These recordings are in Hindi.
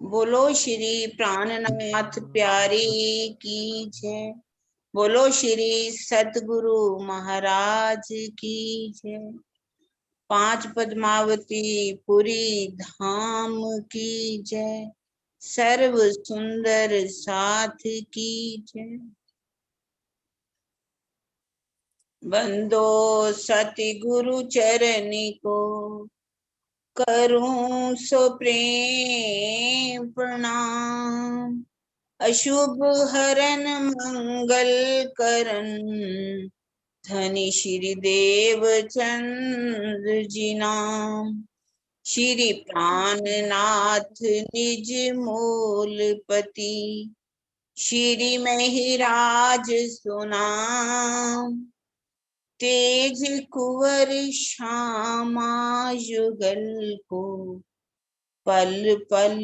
बोलो श्री प्राणनाथ प्यारी की जय। बोलो श्री सतगुरु महाराज की जय। पांच पद्मावती पुरी धाम की जय। सर्व सुंदर साथ की जय। बंदो सति गुरु चरनी को करूं सो प्रेम प्रणाम। अशुभ हरन मंगल करन धनी श्री देव चंद्र जी नाम। श्री प्राणनाथ निज मूलपति श्री महिराज सुनाम। तेज कुंवर श्यामा युगल को पल पल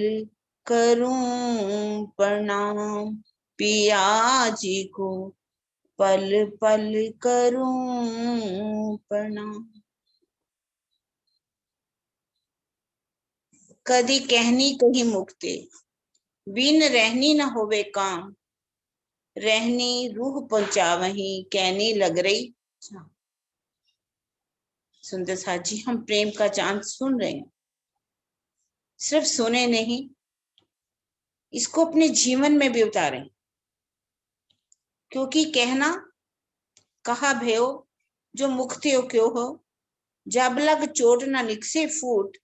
करूं प्रणाम। पिया जी को पल पल करूं प्रणाम। कदी कहनी कही मुक्ते बिन रहनी न होवे काम। रहनी रूह पहुंचावही कहनी लग रही। सुंदर साथ जी, हम प्रेम का चांद सुन रहे हैं। सिर्फ सुने नहीं, इसको अपने जीवन में भी उतारें। क्योंकि कहना कहा भयो जो मुक्ति हो क्यों हो। जब लग चोट न निकसे फूट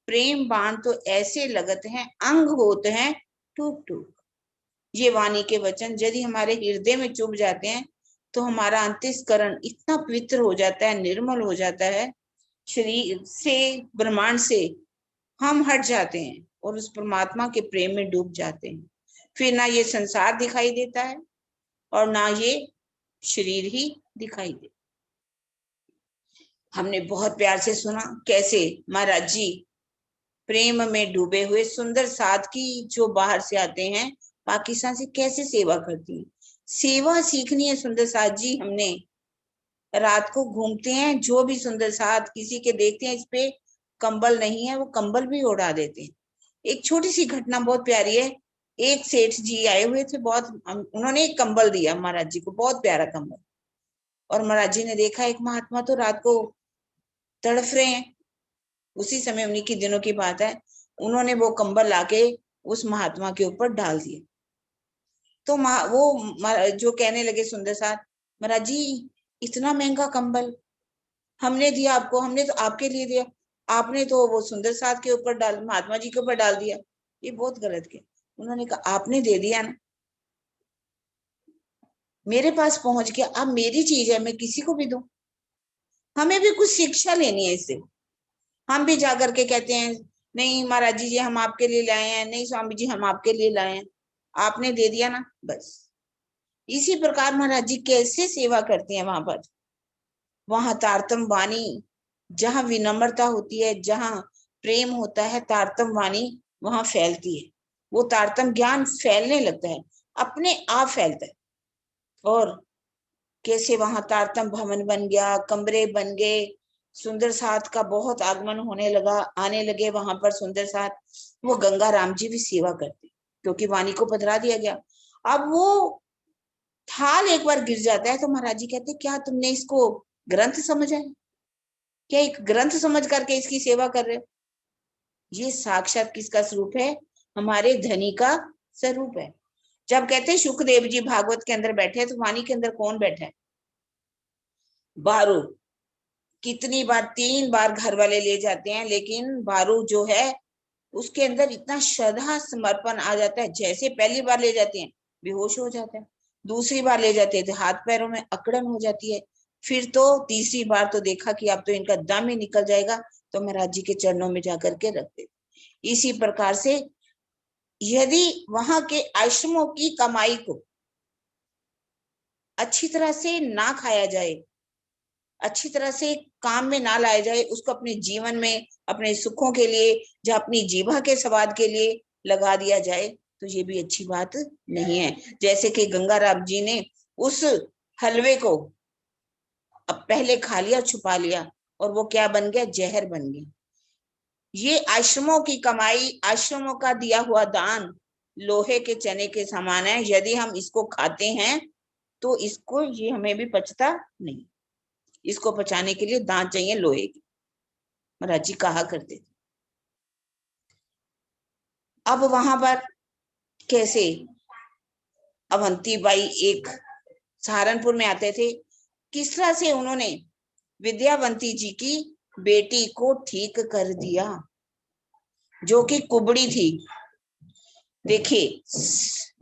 प्रेम बाण तो ऐसे लगत हैं अंग होते हैं टूक टूक। ये वाणी के वचन यदि हमारे हृदय में चुभ जाते हैं तो हमारा अंतःकरण इतना पवित्र हो जाता है, निर्मल हो जाता है, शरीर से ब्रह्मांड से हम हट जाते हैं और उस परमात्मा के प्रेम में डूब जाते हैं। फिर ना ये संसार दिखाई देता है और ना ये शरीर ही दिखाई देता। हमने बहुत प्यार से सुना कैसे महाराज जी प्रेम में डूबे हुए सुंदर साध की जो बाहर से आते हैं पाकिस्तान से कैसे सेवा करती हैं। सेवा सीखनी है सुंदर साध जी। हमने रात को घूमते हैं, जो भी सुंदर साध किसी के देखते हैं इस पे कंबल नहीं है, वो कंबल भी उड़ा देते हैं। एक छोटी सी घटना बहुत प्यारी है। एक सेठ जी आए हुए थे, बहुत उन्होंने एक कंबल दिया महाराज जी को, बहुत प्यारा कंबल। और महाराज जी ने देखा एक महात्मा तो रात को तड़फ रहे हैं। उसी समय उन्हीं के दिनों की बात है, उन्होंने वो कंबल लाके उस महात्मा के ऊपर डाल दिया। तो वो जो कहने लगे सुंदर साथ, महाराज जी इतना महंगा कंबल हमने दिया आपको, हमने तो आपके लिए दिया, आपने तो वो सुंदर साथ के ऊपर डाल, महात्मा जी के ऊपर डाल दिया, ये बहुत गलत किया। उन्होंने कहा आपने दे दिया ना, मेरे पास पहुंच गया, अब मेरी चीज है, मैं किसी को भी दूं। हमें भी कुछ शिक्षा लेनी है इससे। हम भी जाकर के कहते हैं नहीं महाराज जी हम आपके लिए लाए हैं, नहीं स्वामी जी हम आपके लिए लाए हैं, आपने दे दिया ना बस। इसी प्रकार महाराज जी कैसे सेवा करती हैं वहां पर। वहां तारतम वाणी, जहां विनम्रता होती है, जहां प्रेम होता है, तारतम वाणी वहां फैलती है। वो तारतम ज्ञान फैलने लगता है, अपने आप फैलता है। और कैसे वहां तारतम भवन बन गया, कमरे बन गए, सुंदर साथ का बहुत आगमन होने लगा, आने लगे वहां पर सुंदर साथ। वो गंगा राम जी भी सेवा करते क्योंकि वाणी को पधरा दिया गया। अब वो थाल एक बार गिर जाता है तो महाराज जी कहते क्या तुमने इसको ग्रंथ समझा है, क्या एक ग्रंथ समझ करके इसकी सेवा कर रहे हो। ये साक्षात किसका स्वरूप है, हमारे धनी का स्वरूप है। जब कहते हैं सुखदेव जी भागवत के अंदर बैठे तो वाणी के अंदर कौन बैठा है, बारू। कितनी बार, 3 बार घर वाले ले जाते हैं, लेकिन बारू जो है उसके अंदर इतना श्रद्धा समर्पण आ जाता है। जैसे पहली बार ले जाते हैं बेहोश हो जाता है, दूसरी बार ले जाते हैं तो हाथ पैरों में अकड़न हो जाती है, फिर तो तीसरी बार तो देखा कि अब तो इनका दम ही निकल जाएगा, तो महाराज जी के चरणों में जाकर के रख देते। इसी प्रकार से यदि वहां के आश्रमों की कमाई को अच्छी तरह से ना खाया जाए, अच्छी तरह से काम में ना लाया जाए, उसको अपने जीवन में अपने सुखों के लिए या अपनी जीवा के स्वाद के लिए लगा दिया जाए तो ये भी अच्छी बात नहीं है। जैसे कि गंगाराम जी ने उस हलवे को अब पहले खा लिया, छुपा लिया, और वो क्या बन गया, जहर बन गया। ये आश्रमों की कमाई, आश्रमों का दिया हुआ दान लोहे के चने के समान है। यदि हम इसको खाते हैं तो इसको, ये हमें भी पचता नहीं। इसको पचाने के लिए दांत चाहिए लोहे के, महाराज जी कहा करते थे। अब वहां पर कैसे अवंती बाई एक सहारनपुर में आते थे, किस तरह से उन्होंने विद्यावंती जी की बेटी को ठीक कर दिया, जो कि कुबड़ी थी। देखिए,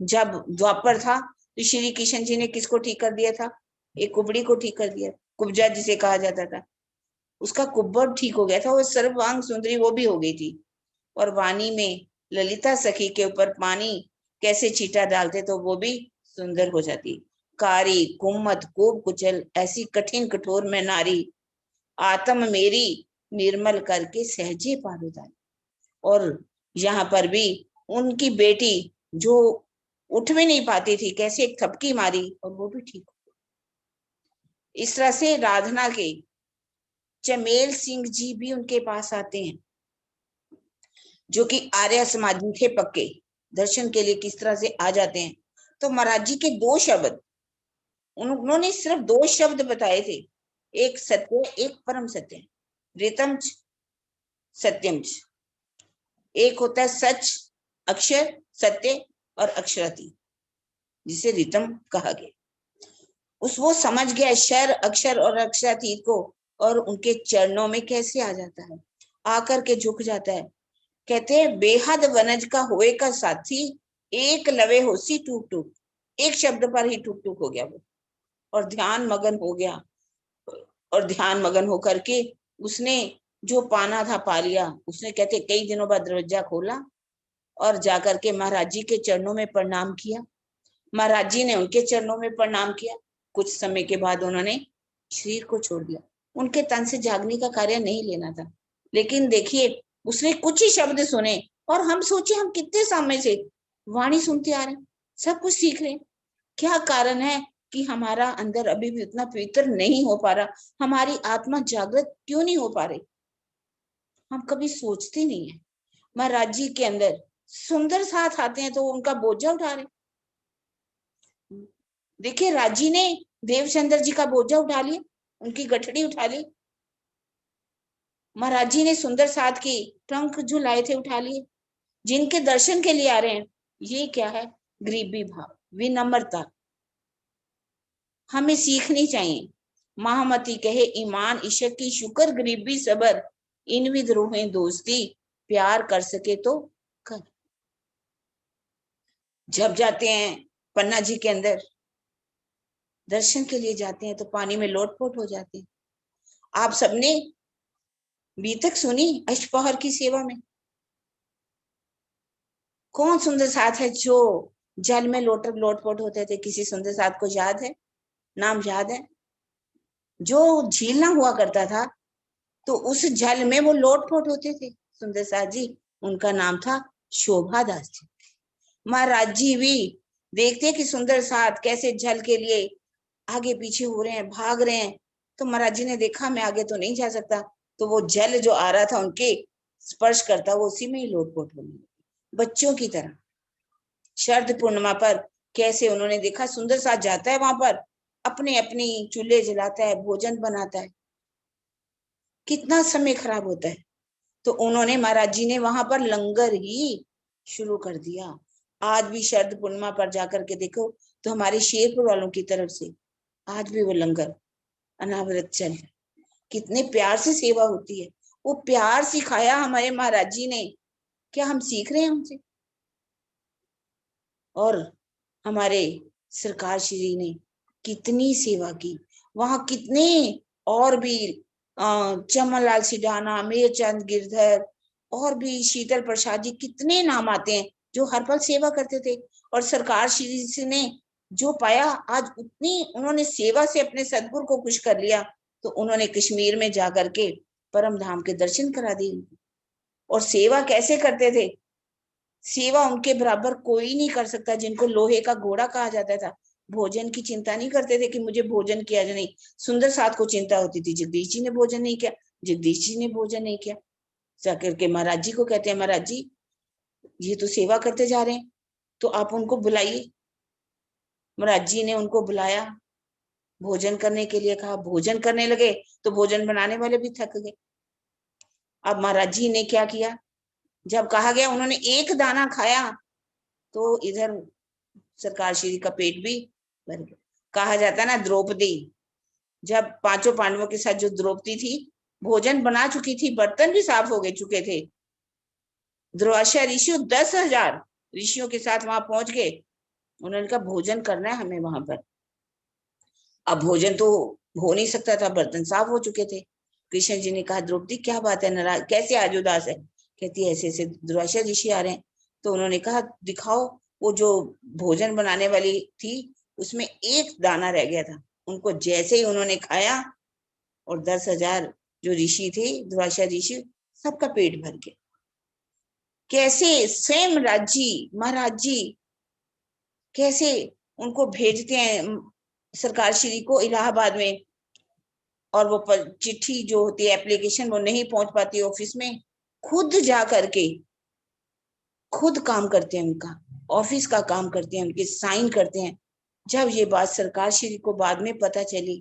जब द्वापर था तो श्री कृष्ण जी ने किसको ठीक कर दिया था? एक कुबड़ी को ठीक कर दिया, कुब्जा जिसे कहा जाता था। उसका कुब्बड़ ठीक हो गया था, वो सर्वांग सुंदरी वो भी हो गई थी। और वाणी में ललिता सखी के ऊपर पानी कैसे छींटा डालते तो वो भी सुंदर हो जाती। कारी कुमत खूब कुचल, ऐसी कठिन कठोर में नारी, आत्म मेरी निर्मल करके सहजे पार उतारी। और यहाँ पर भी उनकी बेटी जो उठ भी नहीं पाती थी, कैसे एक थपकी मारी और वो भी ठीक हो। इस तरह से राधना के चमेल सिंह जी भी उनके पास आते हैं, जो कि आर्य समाजी थे पक्के, दर्शन के लिए किस तरह से आ जाते हैं। तो महाराज जी के दो शब्द, उन्होंने सिर्फ दो शब्द बताए थे, एक सत्य, एक परम सत्य, ऋतम सत्यम। एक होता है सच, अक्षर सत्य, और अक्षराती, जिसे ऋतम कहा गया। वो समझ गया शर, अक्षर और अक्षरातीत को, और उनके चरणों में कैसे आ जाता है, आकर के झुक जाता है। कहते हैं बेहद वनज का होए का साथी, एक लवे होसी टूक टूक। एक शब्द पर ही टूक टूक हो गया वो, और ध्यान मगन हो गया। और ध्यान मगन होकर के उसने जो पाना था पा लिया। उसने कहते कई दिनों बाद दरवाजा खोला और जाकर के महाराज जी के चरणों में प्रणाम किया। महाराज जी ने उनके चरणों में प्रणाम किया। कुछ समय के बाद उन्होंने शरीर को छोड़ दिया। उनके तन से जागने का कार्य नहीं लेना था, लेकिन देखिए उसने कुछ ही शब्द सुने और हम सोचे हम कितने समय से वाणी सुनते आ रहे हैं, सब कुछ सीख रहे हैं, क्या कारण है कि हमारा अंदर अभी भी उतना पवित्र नहीं हो पा रहा, हमारी आत्मा जागृत क्यों नहीं हो पा रही? हम कभी सोचते नहीं है। महाराज जी के अंदर सुंदर साथ आते हैं तो उनका बोझा उठा रहे। देखिए राजी ने देवचंद्र जी का बोझा उठा लिया, उनकी गठड़ी उठा ली। महाराज जी ने सुंदर साथ की ट्रंक जो लाए थे उठा लिए। जिनके दर्शन के लिए आ रहे हैं, ये क्या है? गरीबी भाव, विनम्रता हमें सीखनी चाहिए। महामती कहे ईमान इश्क की शुक्र, गरीबी सबर, इन विद्रोहें दोस्ती, प्यार कर सके तो कर। जब जाते हैं पन्ना जी के अंदर दर्शन के लिए जाते हैं तो पानी में लोटपोट हो जाते हैं। आप सबने बीतक सुनी अष्टपहर की सेवा में? कौन सुंदर साथ है जो जल में लोटपोट होते थे? किसी सुंदर साथ को याद है? नाम याद है? जो झील ना हुआ करता था तो उस जल में वो लोटपोट होते थे सुंदर साथ जी, उनका नाम था शोभा दास जी। महाराज जी भी देखते कि सुंदर साथ कैसे जल के लिए आगे पीछे हो रहे हैं, भाग रहे हैं। तो महाराज जी ने देखा मैं आगे तो नहीं जा सकता, तो वो जल जो आ रहा था उनके स्पर्श करता, वो उसी में ही लोटपोट होने लगे बच्चों की तरह। शरद पूर्णिमा पर कैसे उन्होंने देखा सुंदर साथ जाता है वहां पर, अपने अपनी चूल्हे जलाता है, भोजन बनाता है, कितना समय खराब होता है। तो उन्होंने महाराज जी ने वहां पर लंगर ही शुरू कर दिया। आज भी शरद पूर्णिमा पर जाकर के देखो तो हमारे शेरपुर वालों की तरफ से आज भी वो लंगर अनावरत चल है। कितने प्यार से सेवा होती है, वो प्यार सिखाया हमारे महाराज जी ने, क्या हम सीख रहे हैं उनसे? और हमारे सरकार श्री ने कितनी सेवा की वहां, कितने और भी चमन लाल सिडाना, मेरचंद गिरधर और भी शीतल प्रसाद जी, कितने नाम आते हैं जो हर पल सेवा करते थे। और सरकार श्री ने जो पाया, आज उतनी उन्होंने सेवा से अपने सदगुरु को खुश कर लिया, तो उन्होंने कश्मीर में जाकर के परम धाम के दर्शन करा दिए। और सेवा कैसे करते थे? सेवा उनके बराबर कोई नहीं कर सकता, जिनको लोहे का घोड़ा कहा जाता था। भोजन की चिंता नहीं करते थे कि मुझे भोजन किया जाए, नहीं। सुंदर साथ को चिंता होती थी, जगदीश जी ने भोजन नहीं किया, जगदीश जी ने भोजन नहीं किया। जाकर के महाराज जी को कहते हैं, महाराज जी ये तो सेवा करते जा रहे हैं, तो आप उनको बुलाइए। महाराज जी ने उनको बुलाया, भोजन करने के लिए कहा। भोजन करने लगे तो भोजन बनाने वाले भी थक गए। अब महाराज जी ने क्या किया, जब कहा गया उन्होंने एक दाना खाया तो इधर सरकार श्री का पेट भी भर गया। कहा जाता है ना, द्रौपदी जब पांचों पांडवों के साथ जो द्रौपदी थी भोजन बना चुकी थी, बर्तन भी साफ हो गए चुके थे, दुर्वासा ऋषि 10,000 ऋषियों के साथ वहां पहुंच गए। उन्होंने कहा भोजन करना है हमें वहां पर। अब भोजन तो हो नहीं सकता था, बर्तन साफ हो चुके थे। कृष्ण जी ने कहा द्रौपदी क्या बात है, नाराज कैसे आज उदास है? कहती है ऐसे ऐसे दुर्वासा ऋषि आ रहे हैं। तो उन्होंने कहा दिखाओ, वो जो भोजन बनाने वाली थी उसमें एक दाना रह गया था। उनको जैसे ही उन्होंने खाया और 10,000 जो ऋषि थे दुर्वासा ऋषि, सबका पेट भर गया। कैसे स्वयं महाराज जी कैसे उनको भेजते हैं सरकार श्री को इलाहाबाद में, और वो चिट्ठी जो होती है एप्लीकेशन वो नहीं पहुंच पाती ऑफिस में, खुद जा करके खुद काम करते हैं, उनका ऑफिस का काम करते हैं, उनके साइन करते हैं। जब ये बात सरकार श्री को बाद में पता चली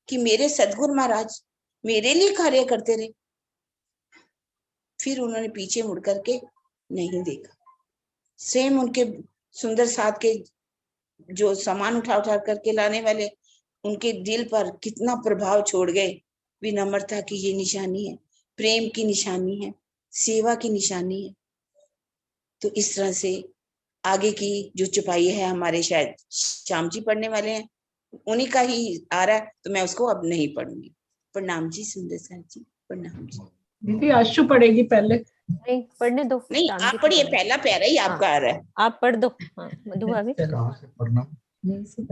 कि मेरे सदगुरु महाराज मेरे लिए कार्य करते रहे, फिर उन्होंने पीछे मुड़ करके नहीं देखा। सेम उनके सुंदर साथ के जो सामान उठा उठा करके लाने वाले, उनके दिल पर कितना प्रभाव छोड़ गए। विनम्रता की ये निशानी है, प्रेम की निशानी है, सेवा की निशानी है। तो इस तरह से आगे की जो चुपाई है हमारे शायद श्याम जी पढ़ने वाले हैं, उन्हीं का ही आ रहा है, तो मैं उसको अब नहीं पढ़ूंगी। प्रणाम जी सुंदर साथ जी, प्रणाम जी। दीदी आशु पढ़ेगी पहले। नहीं पढ़ने दो, नहीं आप पढ़िए, पहला प्यारा ही आपका आ रहा है। आप पढ़ दो। हाँ मधु भाभी कहाँ से पढ़ना?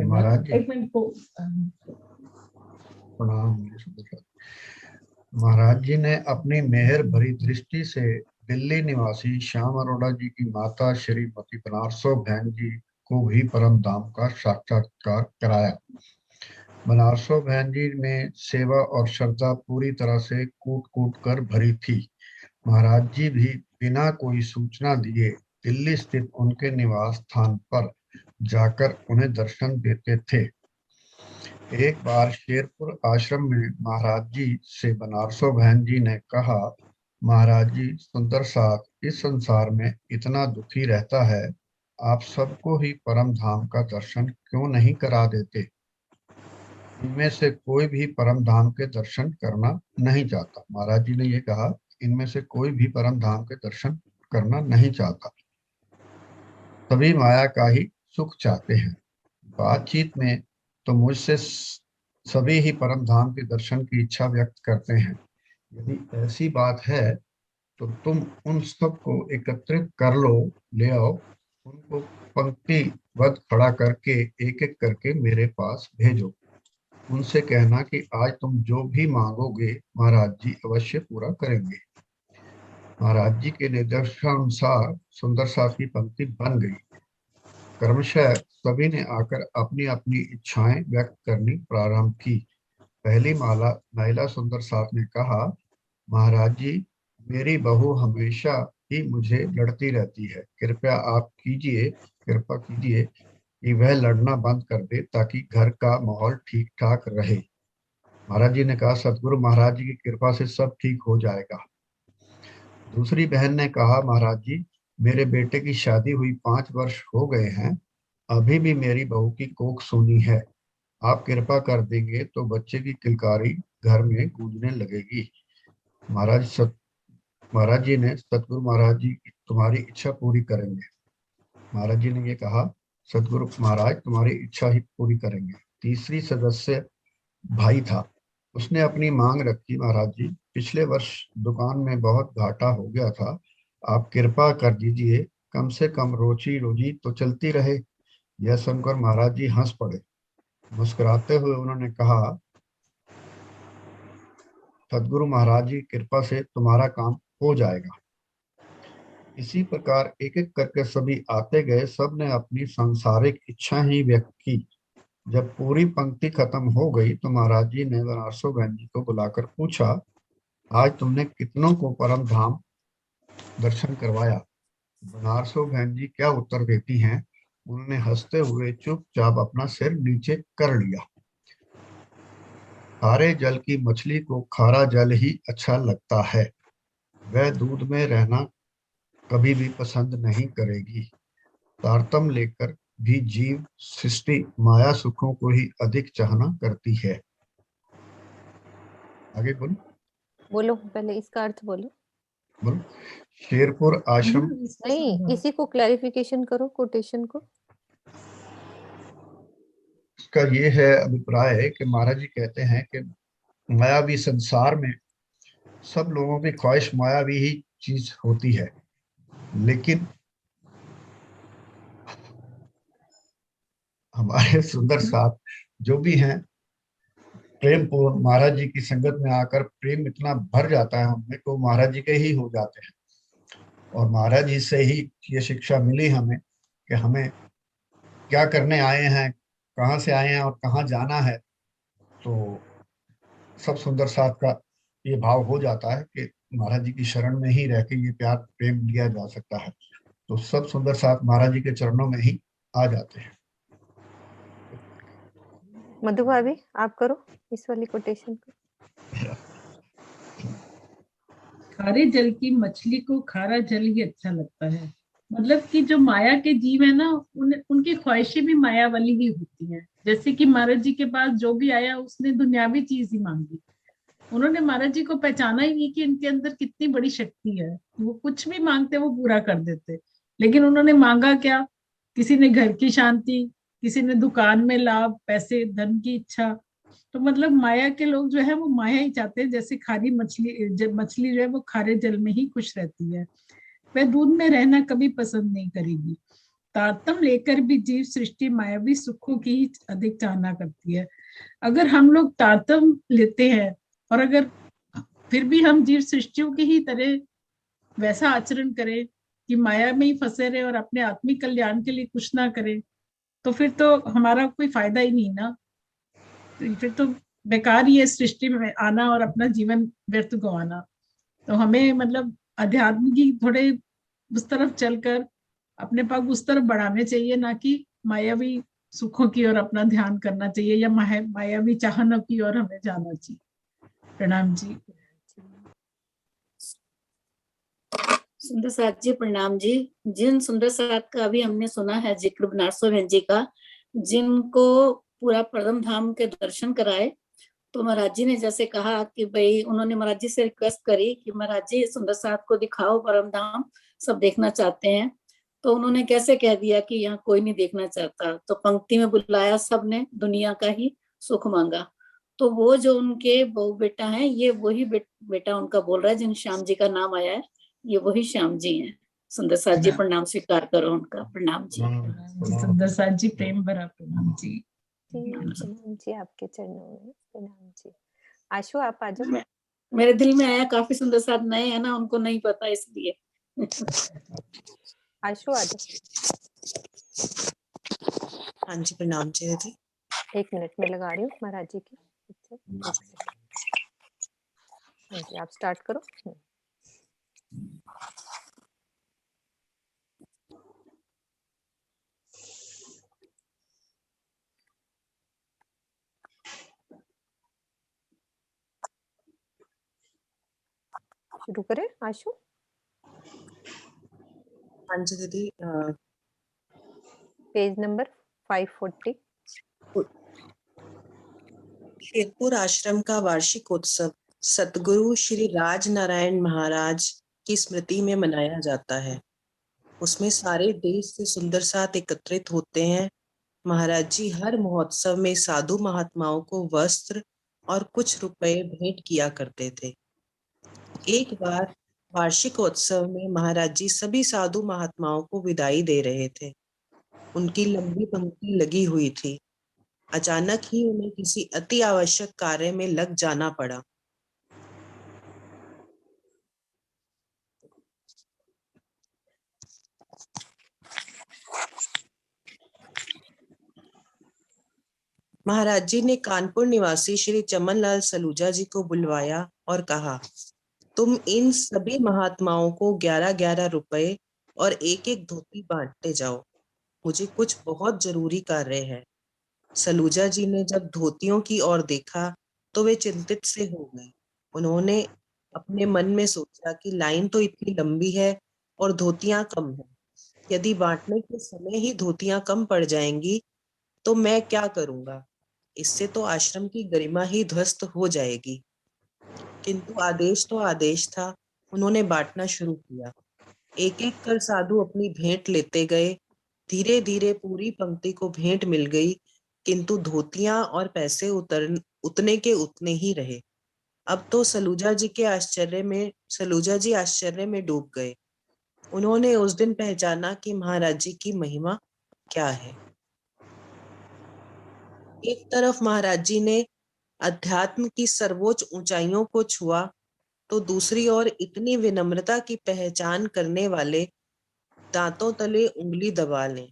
महाराज एक मिनट को प्रणाम। महाराज जी ने अपनी मेहर भरी दृष्टि से दिल्ली निवासी श्याम अरोड़ा जी की माता श्रीमती बनारसो बहन जी को भी परम धाम का साक्षात्कार कराया। बनारसो बहन जी में सेवा और श्रद्धा पूरी तरह से कूट कूट कर भरी थी। महाराज जी भी बिना कोई सूचना दिए दिल्ली स्थित उनके निवास स्थान पर जाकर उन्हें दर्शन देते थे। एक बार शेरपुर आश्रम में महाराज जी से बनारसो बहन जी ने कहा, महाराज जी सुंदर साथ इस संसार में इतना दुखी रहता है, आप सबको ही परम धाम का दर्शन क्यों नहीं करा देते? इनमें से कोई भी परम धाम के दर्शन करना नहीं चाहता। महाराज जी ने ये कहा, इनमें से कोई भी परम धाम के दर्शन करना नहीं चाहता, सभी माया का ही सुख चाहते हैं। बातचीत में तो मुझसे सभी ही परम धाम के दर्शन की इच्छा व्यक्त करते हैं। यदि ऐसी बात है तो तुम उन सब को एकत्रित कर लो, ले आओ, उनको पंक्तिबद्ध खड़ा करके एक एक करके मेरे पास भेजो। उनसे कहना कि आज तुम जो भी मांगोगे महाराज जी अवश्य पूरा करेंगे। महाराज जी के निर्देशानुसार सुंदर साथ की पंक्ति बन गई। क्रमशः सभी ने आकर अपनी अपनी इच्छाएं व्यक्त करनी प्रारंभ की। पहली माला नाइला सुंदर साथ ने कहा, महाराज जी मेरी बहू हमेशा ही मुझे लड़ती रहती है, कृपया आप कृपा कीजिए कि वह लड़ना बंद कर दे ताकि घर का माहौल ठीक ठाक रहे। महाराज जी ने कहा, सतगुरु महाराज जी की कृपा से सब ठीक हो जाएगा। दूसरी बहन ने कहा, महाराज जी मेरे बेटे की शादी हुई 5 वर्ष हो गए हैं, अभी भी मेरी बहू की कोख सूनी है, आप कृपा कर देंगे तो बच्चे की किलकारी घर में गूंजने लगेगी। महाराज जी ने, सतगुरु महाराज जी तुम्हारी इच्छा पूरी करेंगे। महाराज जी ने ये कहा, सतगुरु महाराज तुम्हारी इच्छा ही पूरी करेंगे। तीसरी सदस्य भाई था, उसने अपनी मांग रखी, महाराज जी पिछले वर्ष दुकान में बहुत घाटा हो गया था, आप कृपा कर दीजिए, कम से कम रोजी रोजी तो चलती रहे। यह सुनकर महाराज जी हंस पड़े। मुस्कुराते हुए उन्होंने कहा, सदगुरु महाराज जी कृपा से तुम्हारा काम हो जाएगा। इसी प्रकार एक एक करके सभी आते गए, सब ने अपनी सांसारिक इच्छा ही व्यक्त की। जब पूरी पंक्ति खत्म हो गई तो महाराज जी ने बनारसो बहन जी को बुलाकर पूछा, आज तुमने कितनों को परम धाम दर्शन करवाया। बनारसो बहन जी क्या उत्तर देती हैं। उन्होंने हंसते हुए चुपचाप अपना सिर नीचे कर लिया। खारे जल की मछली को खारा जल ही अच्छा लगता है। वह दूध में रहना कभी भी पसंद नहीं करेगी। तारतम्य लेकर भी जीव सृष्टि माया सुखों को ही अधिक चाहना करती है। आगे बोलो। बोलो, पहले इसका अर्थ बोलो। बोलो। शेरपुर आश्रम। नहीं, इसी को क्लैरिफिकेशन करो, कोटेशन को। इसका ये है अभिप्राय है कि महाराज जी कहते हैं कि मायावी संसार में सब लोगों की ख्वाहिश मायावी ही चीज होती है, लेकिन हमारे सुंदर साथ जो भी हैं प्रेम पूर्ण महाराज जी की संगत में आकर प्रेम इतना भर जाता है हमें तो महाराज जी के ही हो जाते हैं। और महाराज जी से ही ये शिक्षा मिली हमें कि हमें क्या करने आए हैं, कहाँ से आए हैं और कहाँ जाना है। तो सब सुंदर साथ का ये भाव हो जाता है कि महाराज जी की शरण में ही रह के ये प्यार प्रेम लिया जा सकता है। तो सब सुंदर साथ महाराज जी के चरणों में ही आ जाते हैं। मधु भाभी, आप करो इस वाली कोटेशन को। खारे जल की मछली को खारा जल ही अच्छा लगता है। मतलब कि जो माया के जीव है ना, उनकी ख्वाहिशें भी माया वाली ही होती हैं। जैसे कि महाराज जी के पास जो भी आया उसने दुनियावी चीज ही मांगी। उन्होंने महाराज जी को पहचाना ही नहीं कि इनके अंदर कितनी बड़ी शक्ति है। वो कुछ भी मांगते वो पूरा कर देते। लेकिन उन्होंने मांगा क्या? किसी ने घर की शांति, किसी ने दुकान में लाभ, पैसे धन की इच्छा। तो मतलब माया के लोग जो है वो माया ही चाहते हैं। जैसे खारी मछली, जब मछली जो है वो खारे जल में ही खुश रहती है, वह दूध में रहना कभी पसंद नहीं करेगी। तारतम्य लेकर भी जीव सृष्टि मायावी सुखों की ही अधिक चाहना करती है। अगर हम लोग तारतम्य लेते हैं और अगर फिर भी हम जीव सृष्टियों की ही तरह वैसा आचरण करें कि माया में ही फंसे रहे और अपने आत्मिक कल्याण के लिए कुछ ना करें, तो फिर तो हमारा कोई फायदा ही नहीं ना। तो फिर तो बेकार ही है सृष्टि में आना और अपना जीवन व्यर्थ गंवाना। तो हमें मतलब अध्यात्म की थोड़े उस तरफ चलकर अपने पग उस तरफ बढ़ाने चाहिए, ना कि मायावी सुखों की ओर अपना ध्यान करना चाहिए या मायावी चाहनों की ओर हमें जाना चाहिए। प्रणाम जी। सुंदर साथ जी प्रणाम जी। जिन सुंदर साथ का अभी हमने सुना है जिक्र बनारसो बहन जी का, जिनको पूरा परम धाम के दर्शन कराए, तो महाराज जी ने जैसे कहा कि भाई उन्होंने महाराज जी से रिक्वेस्ट करी कि महाराज जी सुंदर साथ को दिखाओ परम धाम, सब देखना चाहते हैं। तो उन्होंने कैसे कह दिया कि यहाँ कोई नहीं देखना चाहता, तो पंक्ति में बुलाया, सबने दुनिया का ही सुख मांगा। तो वो जो उनके बहू बेटा है, ये वही बेटा उनका बोल रहा है, जिन श्याम जी का नाम आया है, ये वही श्याम जी हैं। सुंदर साथ जी प्रणाम स्वीकार करो उनका। प्रणाम जी। सुंदर साथ जी प्रेम भरा प्रणाम जी। प्रणाम जी, आपके चरणों में प्रणाम जी। आशु, आप आ जाओ। मेरे दिल में आया, काफी सुंदर साथ नए है ना, उनको नहीं पता इसलिए। आशु आ जाओ। हाँ जी प्रणाम जी दीदी। 1 मिनट में लगा रही हूँ महाराज जी की। हाँ जी, आप स्टार्ट करो। शुरू करें आशु? हाँ जी दीदी। Page number 540। शेरपुर आश्रम का वार्षिक उत्सव सतगुरु श्री राज नारायण महाराज की स्मृति में मनाया जाता है। उसमें सारे देश से सुंदर साथ एकत्रित होते हैं। महाराज जी हर महोत्सव में साधु महात्माओं को वस्त्र और कुछ रुपए भेंट किया करते थे। एक बार वार्षिक उत्सव में महाराज जी सभी साधु महात्माओं को विदाई दे रहे थे। उनकी लंबी पंक्ति लगी हुई थी। अचानक ही उन्हें किसी अति आवश्यक कार्य में लग जाना पड़ा। महाराज जी ने कानपुर निवासी श्री चमन लाल सलूजा जी को बुलवाया और कहा, तुम इन सभी महात्माओं को 11-11 रुपए और एक एक धोती बांटते जाओ, मुझे कुछ बहुत जरूरी कार्य है। सलूजा जी ने जब धोतियों की ओर देखा तो वे चिंतित से हो गए। उन्होंने अपने मन में सोचा कि लाइन तो इतनी लंबी है और धोतियां कम है। यदि बांटने के समय ही धोतियां कम पड़ जाएंगी तो मैं क्या करूंगा? इससे तो आश्रम की गरिमा ही ध्वस्त हो जाएगी। किंतु आदेश तो आदेश था। उन्होंने बांटना शुरू किया। एक एक कर साधु अपनी भेंट लेते गए। धीरे धीरे पूरी पंक्ति को भेंट मिल गई, किंतु धोतियां और पैसे उतने के उतने ही रहे। अब तो सलूजा जी आश्चर्य में डूब गए। उन्होंने उस दिन पहचाना कि महाराज जी की महिमा क्या है। एक तरफ महाराज जी ने अध्यात्म की सर्वोच्च ऊंचाइयों को छुआ, तो दूसरी ओर इतनी विनम्रता की पहचान करने वाले दांतों तले उंगली दबा लें।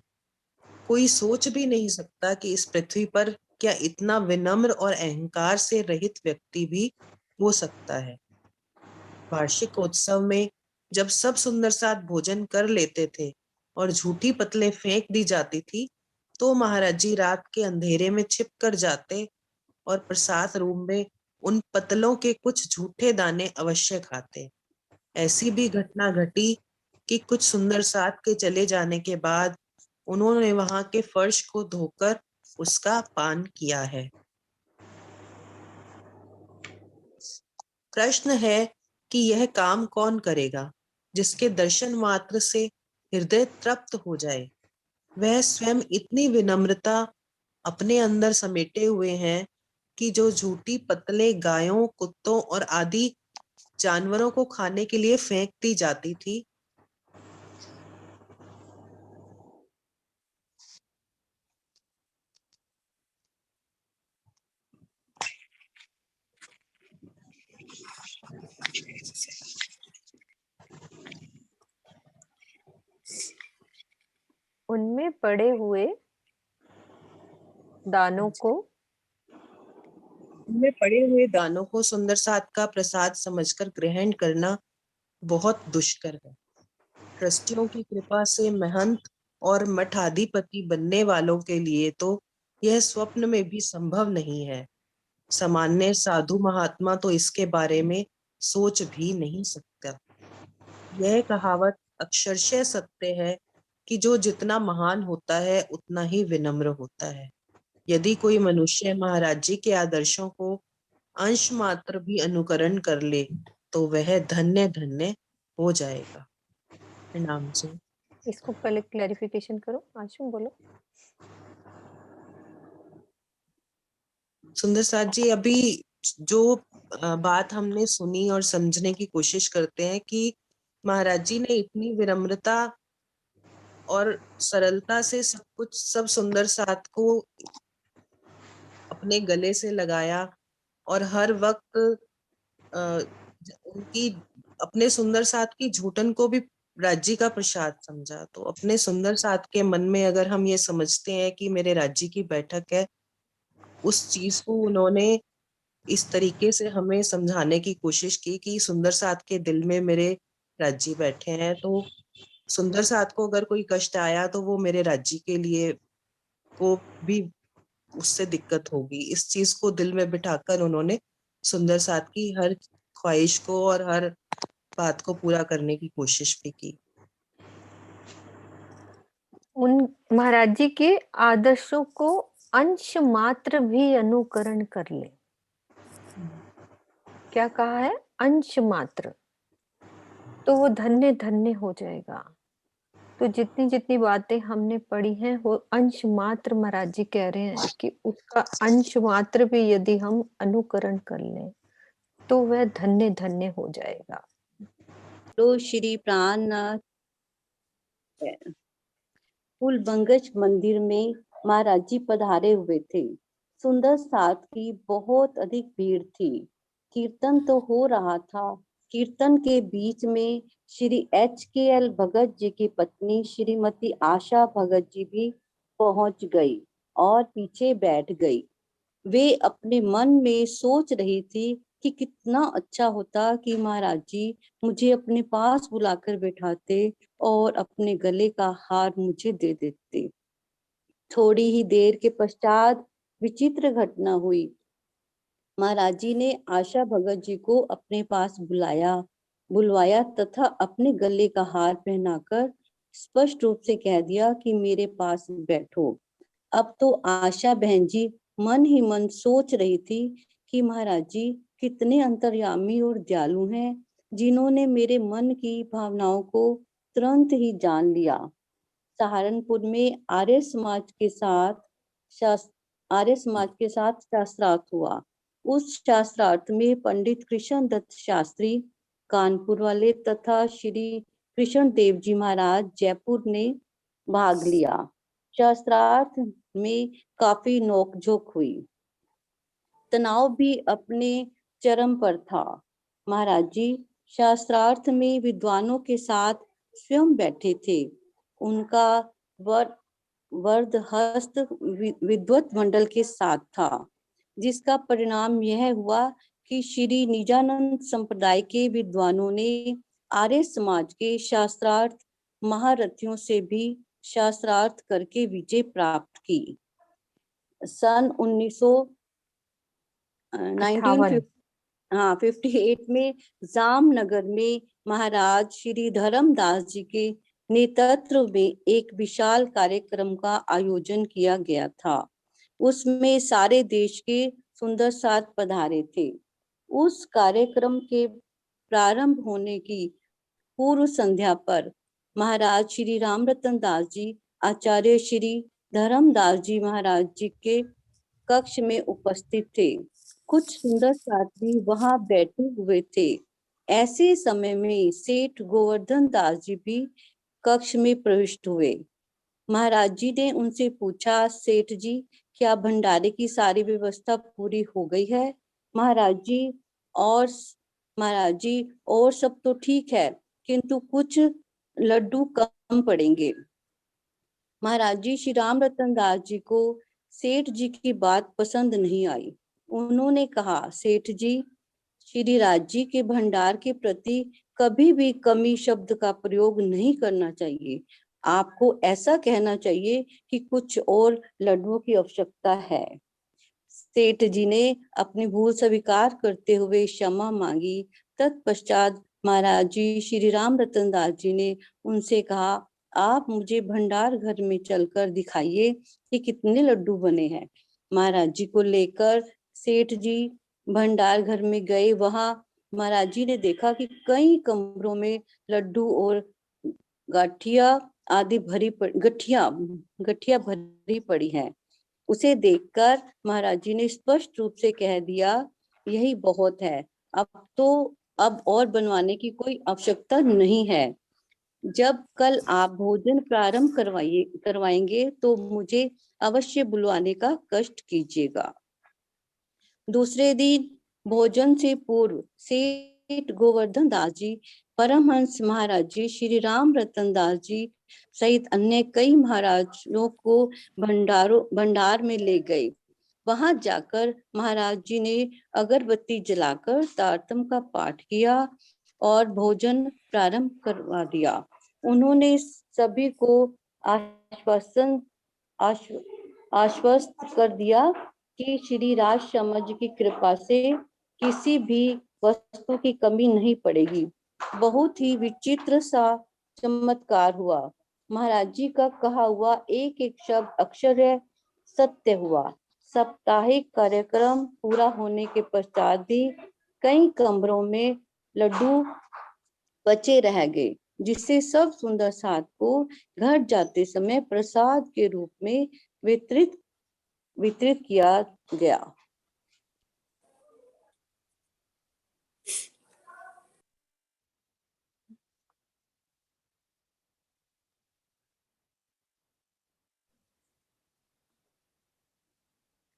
कोई सोच भी नहीं सकता कि इस पृथ्वी पर क्या इतना विनम्र और अहंकार से रहित व्यक्ति भी हो सकता है। वार्षिकोत्सव में जब सब सुंदर साथ भोजन कर लेते थे और झूठी पतले फेंक दी जाती थी, तो महाराज जी रात के अंधेरे में छिप कर जाते और प्रसाद रूम में उन पतलों के कुछ झूठे दाने अवश्य खाते। ऐसी भी घटना घटी कि कुछ सुंदर साथ के चले जाने के बाद उन्होंने वहां के फर्श को धोकर उसका पान किया है। प्रश्न है कि यह काम कौन करेगा जिसके दर्शन मात्र से हृदय तृप्त हो जाए। वह स्वयं इतनी विनम्रता अपने अंदर समेटे हुए हैं कि जो झूठी पतले गायों, कुत्तों और आदि जानवरों को खाने के लिए फेंक दी जाती थी, उनमें पड़े हुए दानों को सुंदर साथ का प्रसाद समझकर ग्रहण करना बहुत दुष्कर है। ट्रस्टियों की कृपा से महंत और मठाधिपति बनने वालों के लिए तो यह स्वप्न में भी संभव नहीं है। सामान्य साधु महात्मा तो इसके बारे में सोच भी नहीं सकता। यह कहावत अक्षरशः सत्य है कि जो जितना महान होता है उतना ही विनम्र होता है। यदि कोई मनुष्य महाराज जी के आदर्शों को अंश मात्र भी अनुकरण कर ले तो वह धन्य धन्य हो जाएगा। प्रणाम जी। इसको पहले क्लैरिफिकेशन करो। आशुम बोलो। सुंदर साथ जी, अभी जो बात हमने सुनी और समझने की कोशिश करते हैं कि महाराज जी ने इतनी विनम्रता और सरलता से सब सुंदर साथ को अपने गले से लगाया और हर वक्त उनकी अपने सुंदर साथ की झूठन को भी राज्य का प्रसाद समझा। तो अपने सुंदर साथ के मन में अगर हम ये समझते हैं कि मेरे राज्य की बैठक है, उस चीज को उन्होंने इस तरीके से हमें समझाने की कोशिश की कि सुंदर साथ के दिल में मेरे राज्य बैठे हैं, तो सुंदर साथ को अगर कोई कष्ट आया तो वो मेरे राज्य के लिए को भी उससे दिक्कत होगी। इस चीज को दिल में बिठाकर उन्होंने सुंदर साथ की हर ख्वाहिश को और हर बात को पूरा करने की कोशिश भी की। उन महाराज जी के आदर्शों को अंश मात्र भी अनुकरण कर ले। क्या कहा है? अंश मात्र, तो वो धन्य धन्य हो जाएगा। तो जितनी जितनी बातें हमने पढ़ी हैं वो अंश मात्र महाराज जी कह रहे हैं कि उसका अंश मात्र भी यदि हम अनुकरण कर लें तो वह धन्य धन्य हो जाएगा। तो श्री प्राणनाथ फूलबंगज मंदिर में महाराज जी पधारे हुए थे। सुंदर साथ की बहुत अधिक भीड़ थी। कीर्तन तो हो रहा था। कीर्तन के बीच में श्री HKL भगत जी की पत्नी श्रीमती आशा भगत जी भी पहुंच गई और पीछे बैठ गई। वे अपने मन में सोच रही थी कि कितना अच्छा होता कि महाराज जी मुझे अपने पास बुलाकर बैठाते और अपने गले का हार मुझे दे देते। थोड़ी ही देर के पश्चात विचित्र घटना हुई। महाराज जी ने आशा भगत जी को अपने पास बुलवाया तथा अपने गले का हार पहनाकर स्पष्ट रूप से कह दिया कि मेरे पास बैठो। अब तो आशा बहन जी मन ही मन सोच रही थी कि महाराज जी कितने अंतर्यामी और दयालु हैं, जिन्होंने मेरे मन की भावनाओं को तुरंत ही जान लिया। सहारनपुर में आर्य समाज के साथ शास्त्रार्थ हुआ। उस शास्त्रार्थ में पंडित कृष्ण दत्त शास्त्री कानपुर वाले तथा श्री कृष्ण देव जी महाराज जयपुर ने भाग लिया। शास्त्रार्थ में काफी नोकझोंक हुई। तनाव भी अपने चरम पर था। महाराज जी शास्त्रार्थ में विद्वानों के साथ स्वयं बैठे थे। उनका वर्द हस्त विद्वत मंडल के साथ था, जिसका परिणाम यह हुआ कि श्री निजानंद संप्रदाय के विद्वानों ने आर्य समाज के शास्त्रार्थ महारथियों से भी शास्त्रार्थ करके विजय प्राप्त की। सन 1958 में जामनगर में महाराज श्री धर्मदास जी के नेतृत्व में एक विशाल कार्यक्रम का आयोजन किया गया था। उसमें सारे देश के सुंदर साथ पधारे थे। उस कार्यक्रम के प्रारंभ होने की पूर्व संध्या पर महाराज श्री रामरतन दास जी आचार्य श्री धर्मदास जी महाराज जी के कक्ष में उपस्थित थे। कुछ सुंदर साथी वहां बैठे हुए थे। ऐसे समय में सेठ गोवर्धन दास जी भी कक्ष में प्रविष्ट हुए। महाराज जी ने उनसे पूछा, सेठ जी क्या भंडारे की सारी व्यवस्था पूरी हो गई है? महाराज जी और सब तो ठीक है, किंतु कुछ लड्डू कम पड़ेंगे। महाराज जी श्री राम रतन दास जी को सेठ जी की बात पसंद नहीं आई। उन्होंने कहा, सेठ जी श्री राज जी के भंडार के प्रति कभी भी कमी शब्द का प्रयोग नहीं करना चाहिए। आपको ऐसा कहना चाहिए कि कुछ और लड्डुओं की आवश्यकता है। सेठ जी ने अपनी भूल स्वीकार करते हुए क्षमा मांगी। तत्पश्चात महाराज जी श्री राम रतन दास जी ने उनसे कहा, आप मुझे भंडार घर में चलकर दिखाइए कि कितने लड्डू बने हैं। महाराज जी को लेकर सेठ जी भंडार घर में गए। वहां महाराज जी ने देखा कि कई कमरों में लड्डू और गठिया भरी पड़ी हैं। उसे देखकर महाराज जी ने स्पष्ट रूप से कह दिया, यही बहुत है, अब और बनवाने की कोई आवश्यकता नहीं है। जब कल आप भोजन प्रारंभ करवाएंगे तो मुझे अवश्य बुलवाने का कष्ट कीजिएगा। दूसरे दिन भोजन से पूर्व सेठ गोवर्धन दास जी, परमहंस महाराज जी, श्री राम रतन दास जी सहित अन्य कई महाराजों को भंडार में ले गए। वहां जाकर महाराज जी ने अगरबत्ती जलाकर तारतम का पाठ किया और भोजन प्रारंभ करवा दिया। उन्होंने सभी को आश्वस्त कर दिया कि श्री राज समाज की कृपा से किसी भी वस्तु की कमी नहीं पड़ेगी। बहुत ही विचित्र सा चमत्कार हुआ। महाराज जी का कहा हुआ एक एक शब्द अक्षरशः सत्य हुआ। साप्ताहिक कार्यक्रम पूरा होने के पश्चात भी कई कमरों में लड्डू बचे रह गए, जिससे सब सुंदर साथ को घर जाते समय प्रसाद के रूप में वितरित किया गया।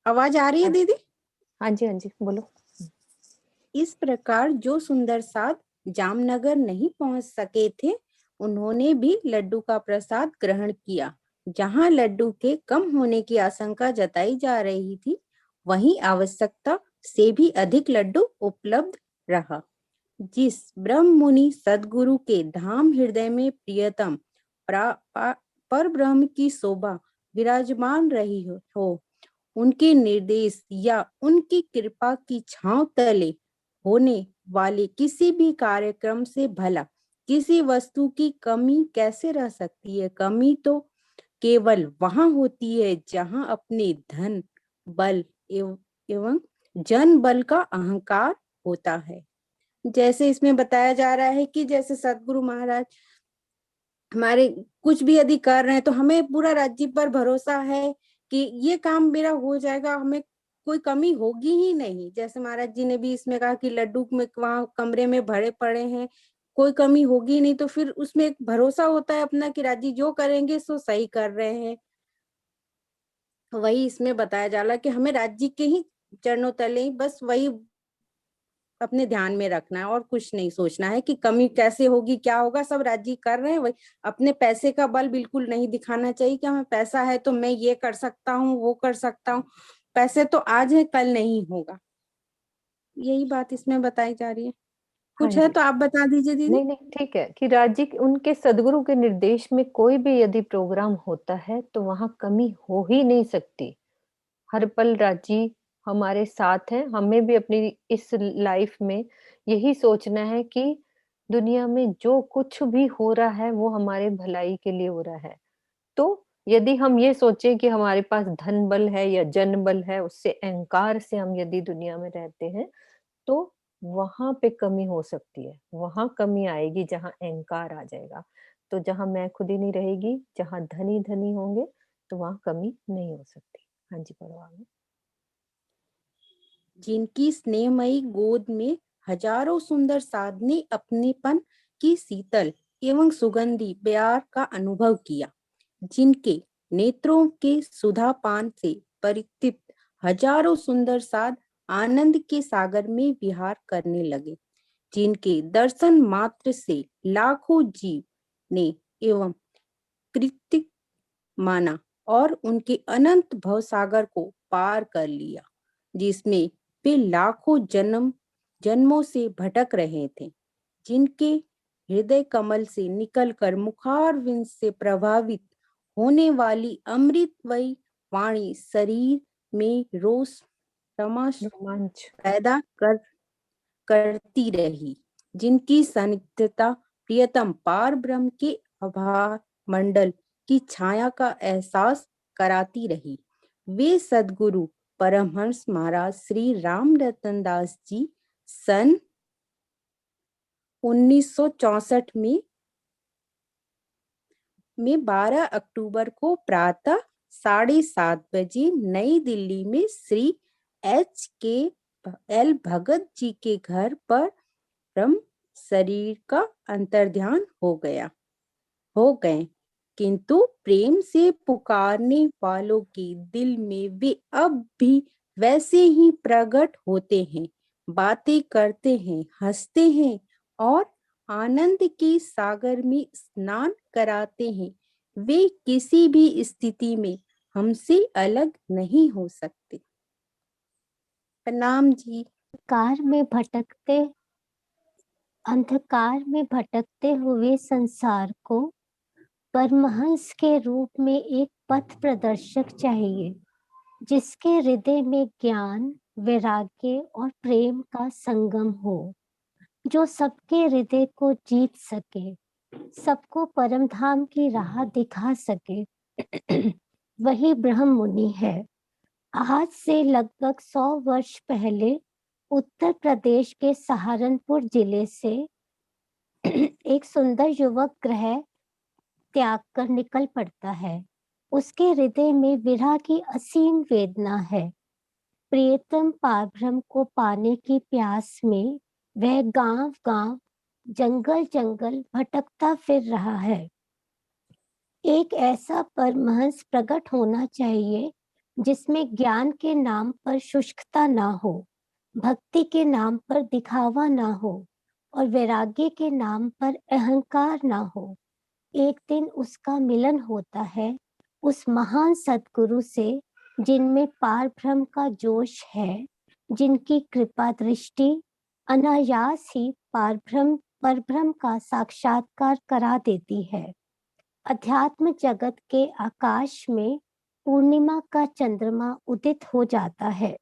आवाज आ रही है दीदी? हाँ जी बोलो। इस प्रकार जो सुंदर साथ जामनगर नहीं पहुंच सके थे, उन्होंने भी लड्डू का प्रसाद ग्रहण किया। जहां लड्डू के कम होने की आशंका जताई जा रही थी, वहीं आवश्यकता से भी अधिक लड्डू उपलब्ध रहा। जिस ब्रह्म मुनि सदगुरु के धाम हृदय में प्रियतम पर ब्रह्म की शोभा विराजमान रही हो, उनके निर्देश या उनकी कृपा की छांव तले होने वाले किसी भी कार्यक्रम से भला किसी वस्तु की कमी कैसे रह सकती है। कमी तो केवल वहां होती है जहां अपने धन बल एवं जन बल का अहंकार होता है। जैसे इसमें बताया जा रहा है कि जैसे सदगुरु महाराज हमारे कुछ भी यदि कर रहे हैं तो हमें पूरा राज्य पर भरोसा है कि ये काम मेरा हो जाएगा, हमें कोई कमी होगी ही नहीं। जैसे महाराज जी ने भी इसमें कहा कि लड्डू में वहां कमरे में भरे पड़े हैं, कोई कमी होगी नहीं, तो फिर उसमें एक भरोसा होता है अपना कि राजी जो करेंगे सो सही कर रहे हैं। वही इसमें बताया जा रहा है कि हमें राज्य के ही चरणों तले बस वही अपने ध्यान में रखना है और कुछ नहीं सोचना है कि कमी कैसे होगी क्या होगा, सब राज्य कर रहे हैं। वही अपने पैसे का बल बिल्कुल नहीं दिखाना चाहिए कि हमें पैसा है तो मैं ये कर सकता हूँ वो कर सकता हूँ। पैसे तो आज है कल नहीं होगा, यही बात इसमें बताई जा रही है। कुछ है तो आप बता दीजिए दीदी। नहीं नहीं ठीक है कि राजी उनके सदगुरु के निर्देश में कोई भी यदि प्रोग्राम होता है तो वहां कमी हो ही नहीं सकती। हर पल राजी हमारे साथ हैं। हमें भी अपनी इस लाइफ में यही सोचना है कि दुनिया में जो कुछ भी हो रहा है वो हमारे भलाई के लिए हो रहा है। तो यदि हम ये सोचें कि हमारे पास धन बल है या जन बल है, उससे अहंकार से हम यदि दुनिया में रहते हैं तो वहां पे कमी हो सकती है। वहां कमी आएगी जहां अहंकार आ जाएगा। तो जहां मैं खुद ही नहीं रहेगी, जहां धनी धनी होंगे, तो वहां कमी नहीं हो सकती। हाँ जी पढ़ो आगे। जिनकी स्नेहमयी गोद में हजारों सुंदर साधने अपनेपन की शीतल एवं सुगंधी प्यार का अनुभव किया, जिनके नेत्रों के सुधापान से परितृप्त हजारों सुंदर साध आनंद के सागर में विहार करने लगे, जिनके दर्शन मात्र से लाखों जीव ने एवं कृतिक माना और उनके अनंत भवसागर को पार कर लिया, जिसमें वे लाखों जन्मों से भटक रहे थे, जिनके हृदय कमल से निकलकर मुखारविंद से प्रभावित होने वाली अमृतमयी वाणी शरीर में रोमांच पैदा करती रही, जिनकी सानिध्यता प्रियतम पार ब्रह्म के आभार मंडल की छाया का एहसास कराती रही। वे सदगुरु परमहंस महाराज श्री राम रतन दास जी सन 1964 में 12 अक्टूबर को प्रातः 7:30 बजे नई दिल्ली में श्री HKL भगत जी के घर पर ब्रह्म शरीर का अंतर्ध्यान हो गए, किंतु प्रेम से पुकारने वालों के दिल में वे अब भी वैसे ही प्रकट होते हैं, बातें करते हैं, हंसते हैं और आनंद के सागर में स्नान कराते हैं। वे किसी भी स्थिति में हमसे अलग नहीं हो सकते। प्रणाम जी। अंधकार में भटकते हुए संसार को परमहंस के रूप में एक पथ प्रदर्शक चाहिए, जिसके हृदय में ज्ञान, वैराग्य और प्रेम का संगम हो, जो सबके हृदय को जीत सके, सबको परम धाम की राह दिखा सके। वही ब्रह्म मुनि है। आज से लगभग 100 वर्ष पहले उत्तर प्रदेश के सहारनपुर जिले से एक सुंदर युवक ग्रह त्याग कर निकल पड़ता है। उसके हृदय में विरह की असीम वेदना है। प्रियतम पारब्रह्म को पाने की प्यास में वह गांव-गांव, जंगल-जंगल भटकता फिर रहा है। एक ऐसा परमहंस प्रकट होना चाहिए जिसमें ज्ञान के नाम पर शुष्कता ना हो, भक्ति के नाम पर दिखावा ना हो और वैराग्य के नाम पर अहंकार ना हो। एक दिन उसका मिलन होता है उस महान सद्गुरु से जिनमें पार ब्रह्म का जोश है, जिनकी कृपा दृष्टि अनायास ही परब्रह्म का साक्षात्कार करा देती है। अध्यात्म जगत के आकाश में पूर्णिमा का चंद्रमा उदित हो जाता है।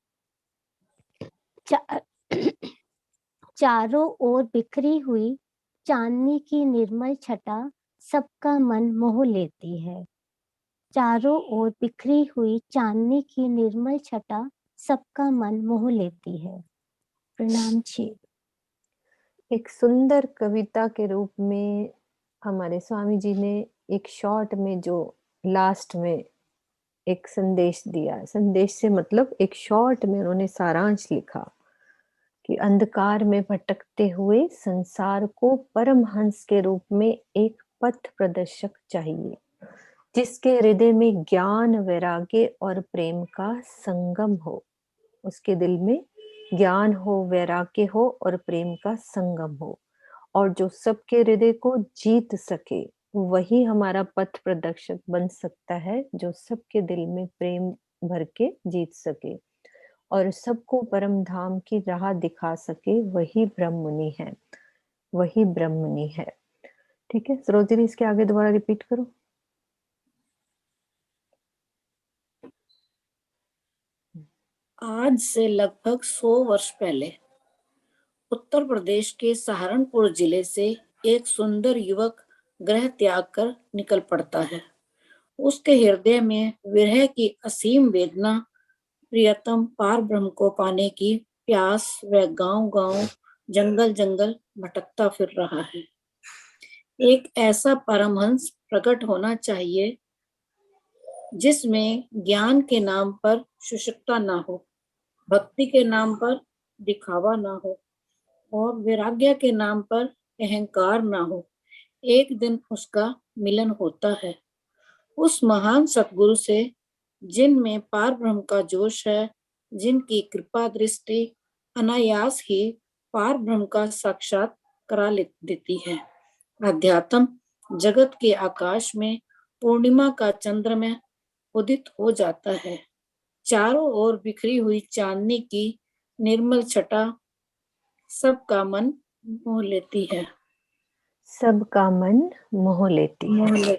चारों ओर बिखरी हुई चांदनी की निर्मल छटा सबका मन मोह लेती है। चारों ओर बिखरी हुई चांदनी की निर्मल छटा सबका मन मोह लेती है। प्रणाम जी। एक सुंदर कविता के रूप में हमारे स्वामी जी ने एक शॉर्ट में जो लास्ट में एक संदेश दिया, संदेश से मतलब एक शॉर्ट में उन्होंने सारांश लिखा कि अंधकार में भटकते हुए संसार को परमहंस के रूप में एक पथ प्रदर्शक चाहिए, जिसके हृदय में ज्ञान, वैराग्य और प्रेम का संगम हो। उसके दिल में ज्ञान हो, वैराग्य हो और प्रेम का संगम हो, और जो सबके हृदय को जीत सके वही हमारा पथ प्रदर्शक बन सकता है, जो सबके दिल में प्रेम भर के जीत सके और सबको परम धाम की राह दिखा सके, वही ब्रह्ममुनि है, वही ब्रह्ममुनि है। ठीक है सरोजिनी, इसके आगे दोबारा रिपीट करो। आज से लगभग 100 वर्ष पहले उत्तर प्रदेश के सहारनपुर जिले से एक सुंदर युवक गृह त्याग कर निकल पड़ता है। उसके हृदय में विरह की असीम वेदना, प्रियतम पार ब्रह्म को पाने की प्यास व गांव-गांव, जंगल-जंगल भटकता फिर रहा है। एक ऐसा परमहंस प्रकट होना चाहिए जिसमें ज्ञान के नाम पर शुष्कता ना हो, भक्ति के नाम पर दिखावा ना हो और वैराग्य के नाम पर अहंकार ना हो। एक दिन उसका मिलन होता है उस महान सतगुरु से जिनमें पार ब्रह्म का जोश है, जिनकी कृपा दृष्टि अनायास ही पार ब्रह्म का साक्षात करा देती है। अध्यात्म जगत के आकाश में पूर्णिमा का चंद्रमा उदित हो जाता है। चारों ओर बिखरी हुई चांदनी की निर्मल छटा सबका मन मोह लेती है। सबका मन मोह लेती है।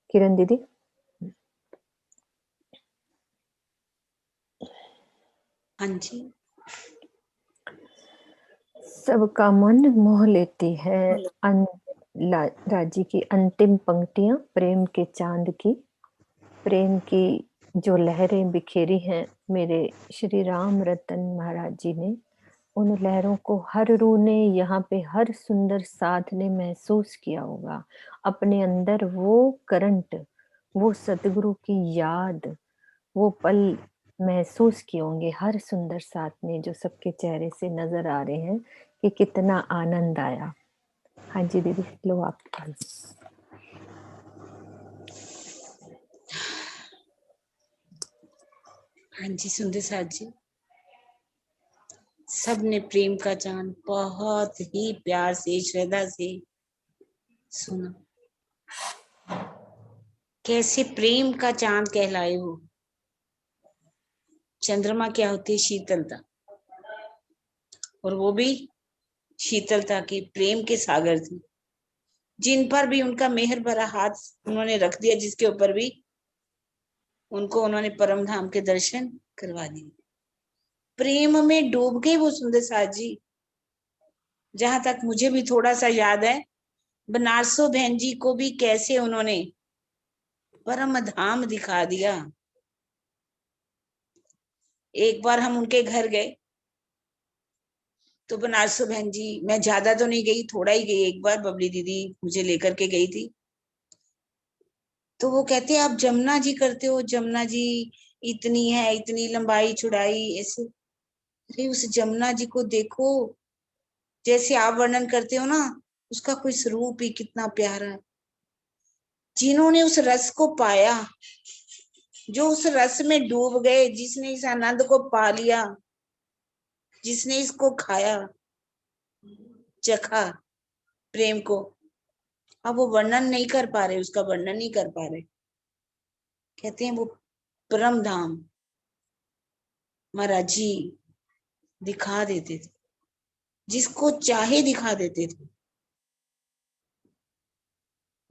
किरण दीदी। हाँ जी। सबका मन मोह लेती है। राजी की अंतिम पंक्तियां प्रेम के चांद की, प्रेम की जो लहरें बिखेरी हैं मेरे श्री राम रतन महाराज जी ने, उन लहरों को हर रूह ने, यहाँ पे हर सुंदर साध ने महसूस किया होगा अपने अंदर। वो करंट, वो सतगुरु की याद, वो पल महसूस किए होंगे हर सुंदर साथ ने, जो सबके चेहरे से नजर आ रहे हैं कि कितना आनंद आया। हाँ जी दीदी, लो आप। हाँ जी सुंदर साथ जी, सबने प्रेम का चांद बहुत ही प्यार से, श्रद्धा से सुना। कैसे प्रेम का चांद कहलाए हो। चंद्रमा क्या होती है? शीतलता, और वो भी शीतलता की प्रेम के सागर थे, जिन पर भी उनका मेहर भरा हाथ उन्होंने रख दिया, जिसके ऊपर भी उनको उन्होंने परम धाम के दर्शन करवा दिए। प्रेम में डूब गए वो सुंदर साथ जी। जहां तक मुझे भी थोड़ा सा याद है, बनारसो बहन जी को भी कैसे उन्होंने परम धाम दिखा दिया। एक बार हम उनके घर गए तो बनारसो बहन जी, मैं ज्यादा तो नहीं गई, थोड़ा ही गई, एक बार बबली दीदी मुझे लेकर के गई थी, तो वो कहते आप जमुना जी करते हो, जमुना जी इतनी है, इतनी लंबाई चौड़ाई ऐसे। अरे उस जमुना जी को देखो, जैसे आप वर्णन करते हो ना, उसका कोई स्वरूप ही कितना प्यारा। जिन्होंने उस रस को पाया, जो उस रस में डूब गए, जिसने इस आनंद को पा लिया, जिसने इसको खाया, चखा प्रेम को, अब वो वर्णन नहीं कर पा रहे, उसका वर्णन नहीं कर पा रहे। कहते हैं वो परम धाम। महाराज जी दिखा देते थे, जिसको चाहे दिखा देते थे।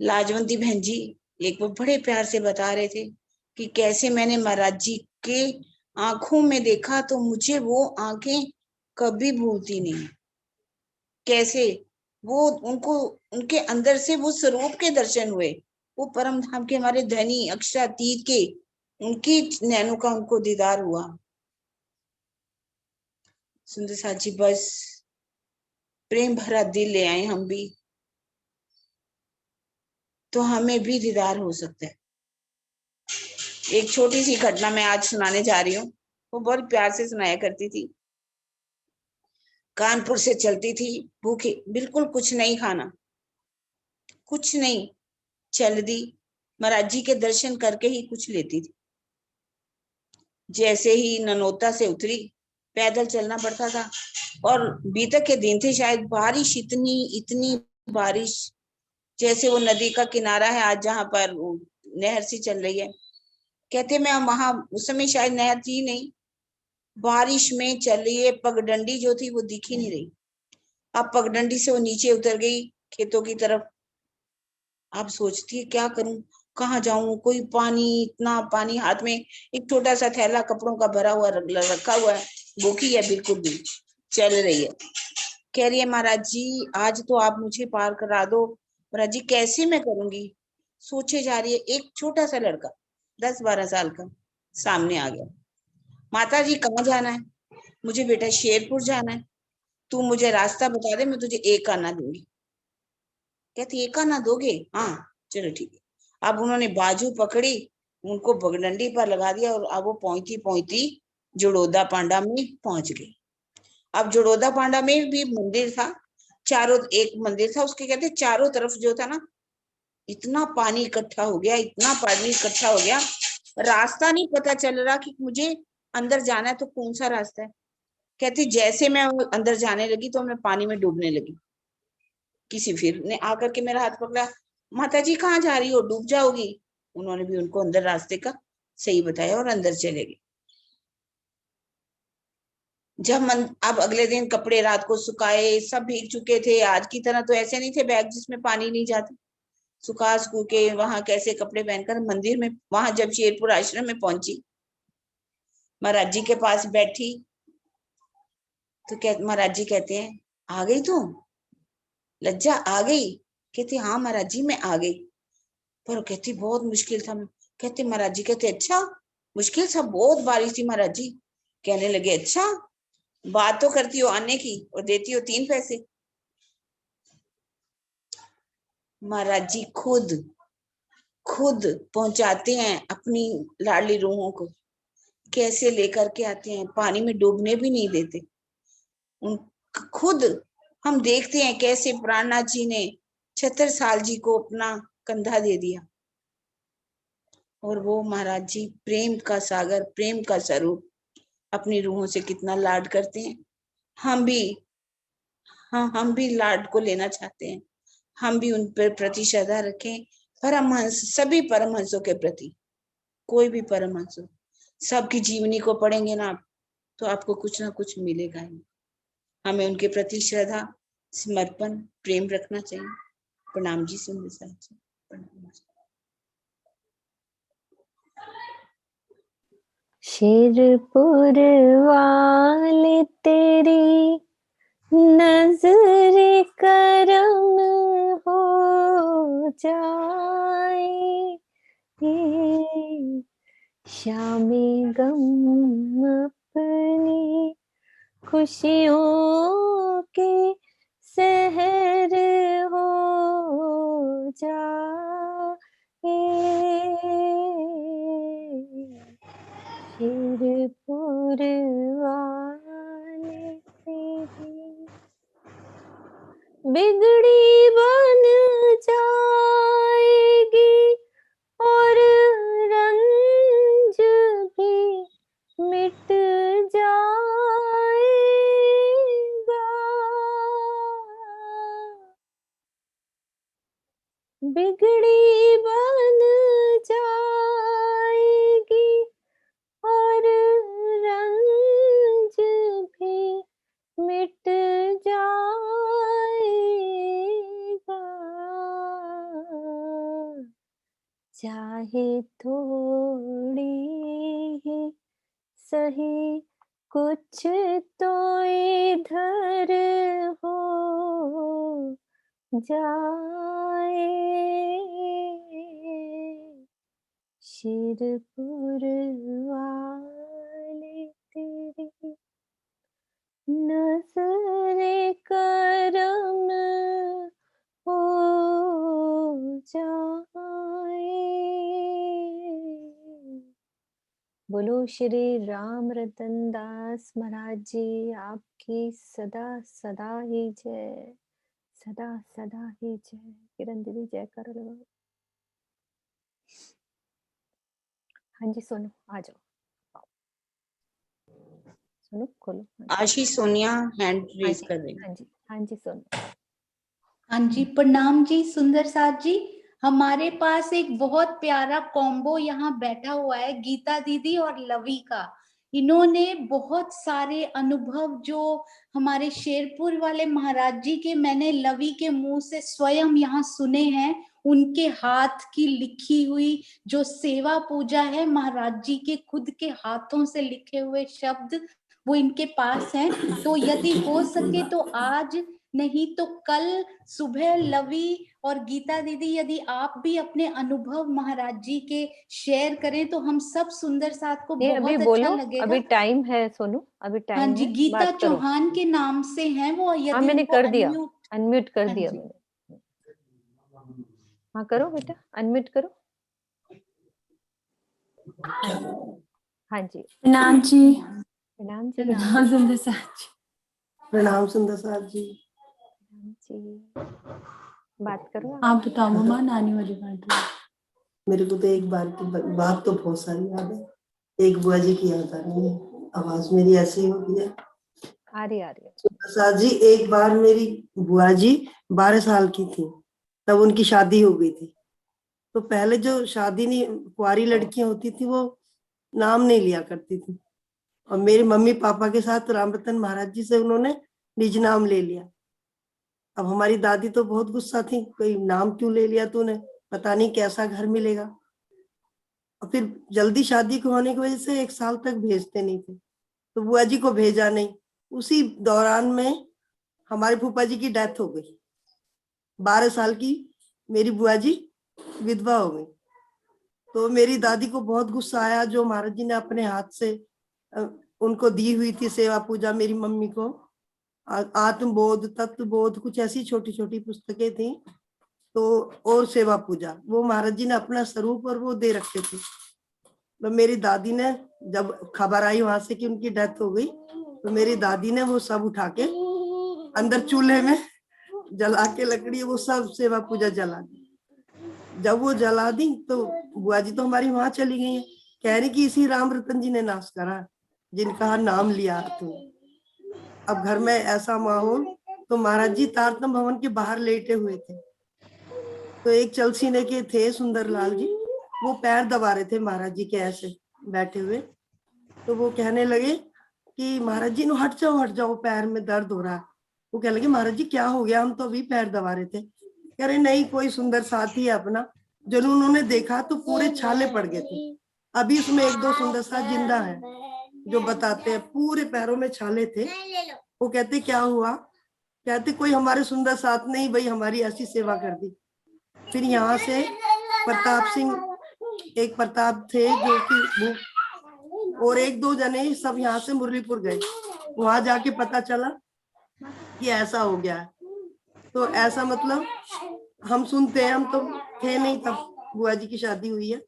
लाजवंती बहन जी एक बार बड़े प्यार से बता रहे थे कि कैसे मैंने महाराज जी के आंखों में देखा तो मुझे वो आंखें कभी भूलती नहीं। कैसे वो उनको उनके अंदर से वो स्वरूप के दर्शन हुए, वो परम धाम के हमारे धनी अक्षरातीत के उनकी नैनों का उनको दीदार हुआ। सुंदर साथ जी बस प्रेम भरा दिल ले आए हम भी, तो हमें भी दीदार हो सकता है। एक छोटी सी घटना मैं आज सुनाने जा रही हूँ, वो बहुत प्यार से सुनाया करती थी। कानपुर से चलती थी भूखी, बिल्कुल कुछ नहीं खाना, कुछ नहीं, चल दी। महाराज जी के दर्शन करके ही कुछ लेती थी। जैसे ही ननौता से उतरी, पैदल चलना पड़ता था और बीतक के दिन थे शायद, बारिश इतनी इतनी बारिश, जैसे वो नदी का किनारा है आज जहां पर नहर सी चल रही है। कहते मैं वहां उस समय शायद नहर थी नहीं, बारिश में चल रही है, पगडंडी जो थी वो दिख ही नहीं रही। अब पगडंडी से वो नीचे उतर गई खेतों की तरफ। अब सोचती है क्या करूं, कहाँ जाऊं, कोई पानी, इतना पानी, हाथ में एक छोटा सा थैला कपड़ों का भरा हुआ रखा हुआ है, भूखी है बिल्कुल भी, चल रही है। कह रही है महाराज जी आज तो आप मुझे पार करा दो। महाराज जी कैसे मैं करूंगी, सोचे जा रही है। एक छोटा सा लड़का 10-12 साल का सामने आ गया। माता जी कहाँ जाना है? मुझे बेटा शेरपुर जाना है, तू मुझे रास्ता बता दे, मैं तुझे 1 आना दूंगी। कहती 1 आना दोगे? हाँ चलो ठीक है। अब उन्होंने बाजू पकड़ी, उनको बगडंडी पर लगा दिया और अब वो पहुंचती पहुंचती जुड़ोदा पांडा में पहुंच गई। अब जुड़ोदा पांडा में भी मंदिर था, चारों, एक मंदिर था उसके, कहते चारों तरफ जो था ना, इतना पानी इकट्ठा हो गया, इतना पानी इकट्ठा हो गया, रास्ता नहीं पता चल रहा कि मुझे अंदर जाना है तो कौन सा रास्ता है। कहती जैसे मैं अंदर जाने लगी तो मैं पानी में डूबने लगी। किसी फिर ने आकर के मेरा हाथ पकड़ा, माता जी कहाँ जा रही हो, डूब जाओगी। उन्होंने भी उनको अंदर रास्ते का सही बताया और अंदर चले गए। जब अब अगले दिन कपड़े रात को सुखाए, सब भीग चुके थे। आज की तरह तो ऐसे नहीं थे बैग जिसमें पानी नहीं जाता। सुखा सुखू के वहां कैसे कपड़े पहनकर मंदिर में, वहां जब शेरपुर आश्रम में पहुंची, महाराज जी के पास बैठी तो महाराज जी कहते हैं आ गई तू, लज्जा आ गई? कहती हाँ महाराज जी मैं आ गई, पर कहती बहुत मुश्किल था। कहते महाराज जी, कहते अच्छा मुश्किल था, बहुत बारिश थी महाराज जी। कहने लगे अच्छा, बात तो करती हो आने की और देती हो 3 पैसे। महाराज जी खुद पहुंचाते हैं अपनी लाडली रूहों को, कैसे लेकर के आते हैं, पानी में डूबने भी नहीं देते। उन खुद हम देखते हैं कैसे प्राणनाथ जी ने छत्रसाल जी को अपना कंधा दे दिया, और वो महाराज जी प्रेम का सागर, प्रेम का स्वरूप, अपनी रूहों से कितना लाड करते हैं। हम भी, हाँ हम भी लाड को लेना चाहते हैं, हम भी उन पर प्रति श्रद्धा रखें। परमहंस, सभी परमहंसों के प्रति, कोई भी परमहंस हो, सबकी जीवनी को पढ़ेंगे ना आप, तो आपको कुछ ना कुछ मिलेगा ही। हमें उनके प्रति श्रद्धा, समर्पण, प्रेम रखना चाहिए। प्रणाम जी सुंदर साथ जी, प्रणाम। शेरपुर वाले तेरी नजर करम हो जाए, शामे गम अपनी खुशियों के सहर हो जाए, शेरपुर वाले तेरी बिगड़ी बन जाएगी और रंज भी मिट जाएगा, बिगड़ी बन जाएगी और रंज भी चाहे थोड़ी ही सही कुछ तो इधर हो जाए, शिरपुर वाले तेरी नजरे करम हो जाए। बोलो श्री राम रतन दास महाराज जी, आपकी सदा सदा ही जय, सदा सदा ही जय। किरण दीदी जय कर लो। हाँ जी सोनू आ जाओ, सोनू खोलो। आशीष सोनिया हैंड रेज कर रही है। हाँ जी, हाँ जी सोनू। हाँ जी, प्रणाम जी सुंदर साथ जी। हमारे पास एक बहुत प्यारा कॉम्बो यहाँ बैठा हुआ है, गीता दीदी और लवी का। इन्होंने बहुत सारे अनुभव जो हमारे शेरपुर वाले महाराज जी के मैंने लवी के मुंह से स्वयं यहाँ सुने हैं। उनके हाथ की लिखी हुई जो सेवा पूजा है, महाराज जी के खुद के हाथों से लिखे हुए शब्द वो इनके पास हैं। तो यदि हो सके तो आज नहीं तो कल सुबह लवी और गीता दीदी यदि आप भी अपने अनुभव महाराज जी के शेयर करें तो हम सब सुंदर साथ को बहुत अभी अच्छा बोलो, लगेगा। अभी टाइम है सोनू, अभी टाइम हाँ जी, है, गीता बात करो। चौहान के नाम से हैं वो। यदि हाँ मैंने उनको कर दिया, अनम्यूट अनम्यूट कर हाँ दिया जी। मैंने। हाँ करो बेटा, अनम्यूट करो। हाँ जी प्रणाम जी। प्रणाम जी। प्रणाम सुंदर साथ जी। प्रणाम सुंदर साथ जी। बात करो आप बताओ मम्मा, नानी वाली बात। मेरे को तो एक बार की बात तो बहुत सारी याद है, एक बुआ जी की याद आ रही है। आवाज मेरी ऐसी होती है। आ रही है। सुंदर साथ जी, एक बार मेरी बुआ जी 12 साल की थी, तब उनकी शादी हो गई थी। तो पहले जो शादी नहीं, कुंवारी लड़कियां होती थी वो नाम नहीं लिया करती थी, और मेरे मम्मी पापा के साथ रामरतन महाराज जी से उन्होंने निज नाम ले लिया। अब हमारी दादी तो बहुत गुस्सा थी, कोई नाम क्यों ले लिया तूने, पता नहीं कैसा घर मिलेगा। और फिर जल्दी शादी को होने की वजह से 1 साल तक भेजते नहीं थे, तो बुआ जी को भेजा नहीं। उसी दौरान में हमारे फूफा जी की डेथ हो गई। 12 साल की मेरी बुआ जी विधवा हो गई। तो मेरी दादी को बहुत गुस्सा आया, जो महाराज जी ने अपने हाथ से उनको दी हुई थी सेवा पूजा, मेरी मम्मी को आत्मबोध, तत्वबोध, कुछ ऐसी छोटी छोटी पुस्तकें थी, तो और सेवा पूजा वो महाराज जी ने अपना स्वरूप और वो दे रखे थे। तो मेरी दादी ने जब खबर आई वहां से कि उनकी डेथ हो गई, तो मेरी दादी ने वो सब उठा के अंदर चूल्हे में जला के लकड़ी वो सब सेवा पूजा जला दी। जब वो जला दी तो बुआ जी तो हमारी वहां चली गई है, कह रही कि इसी राम रतन जी ने नाश करा जिनका नाम लिया तू। अब घर में ऐसा माहौल, तो महाराज जी तारतम भवन के बाहर लेटे हुए थे। तो एक चलसीने के थे सुंदरलाल जी, वो पैर दबा रहे थे महाराज जी के ऐसे बैठे हुए। तो वो कहने लगे कि महाराज जी नो हट जाओ, पैर में दर्द हो रहा है। वो कहने लगे महाराज जी क्या हो गया, हम तो अभी पैर दबा रहे थे। कह रहे नहीं, कोई सुंदर साथी है अपना। जब उन्होंने देखा तो पूरे छाले पड़ गए थे। अभी उसमें 1-2 सुंदर साथ जिंदा है जो बताते हैं पूरे पैरों में छाले थे। वो कहते क्या हुआ, कहते कोई हमारे सुंदर साथ नहीं भाई, हमारी ऐसी सेवा कर दी। फिर यहाँ से प्रताप सिंह, एक प्रताप थे जो कि और 1-2 जने सब यहाँ से मुरलीपुर गए। वहां जाके पता चला कि ऐसा हो गया है। तो ऐसा मतलब हम सुनते हैं, हम तो थे नहीं तब बुआ जी की शादी हुई है,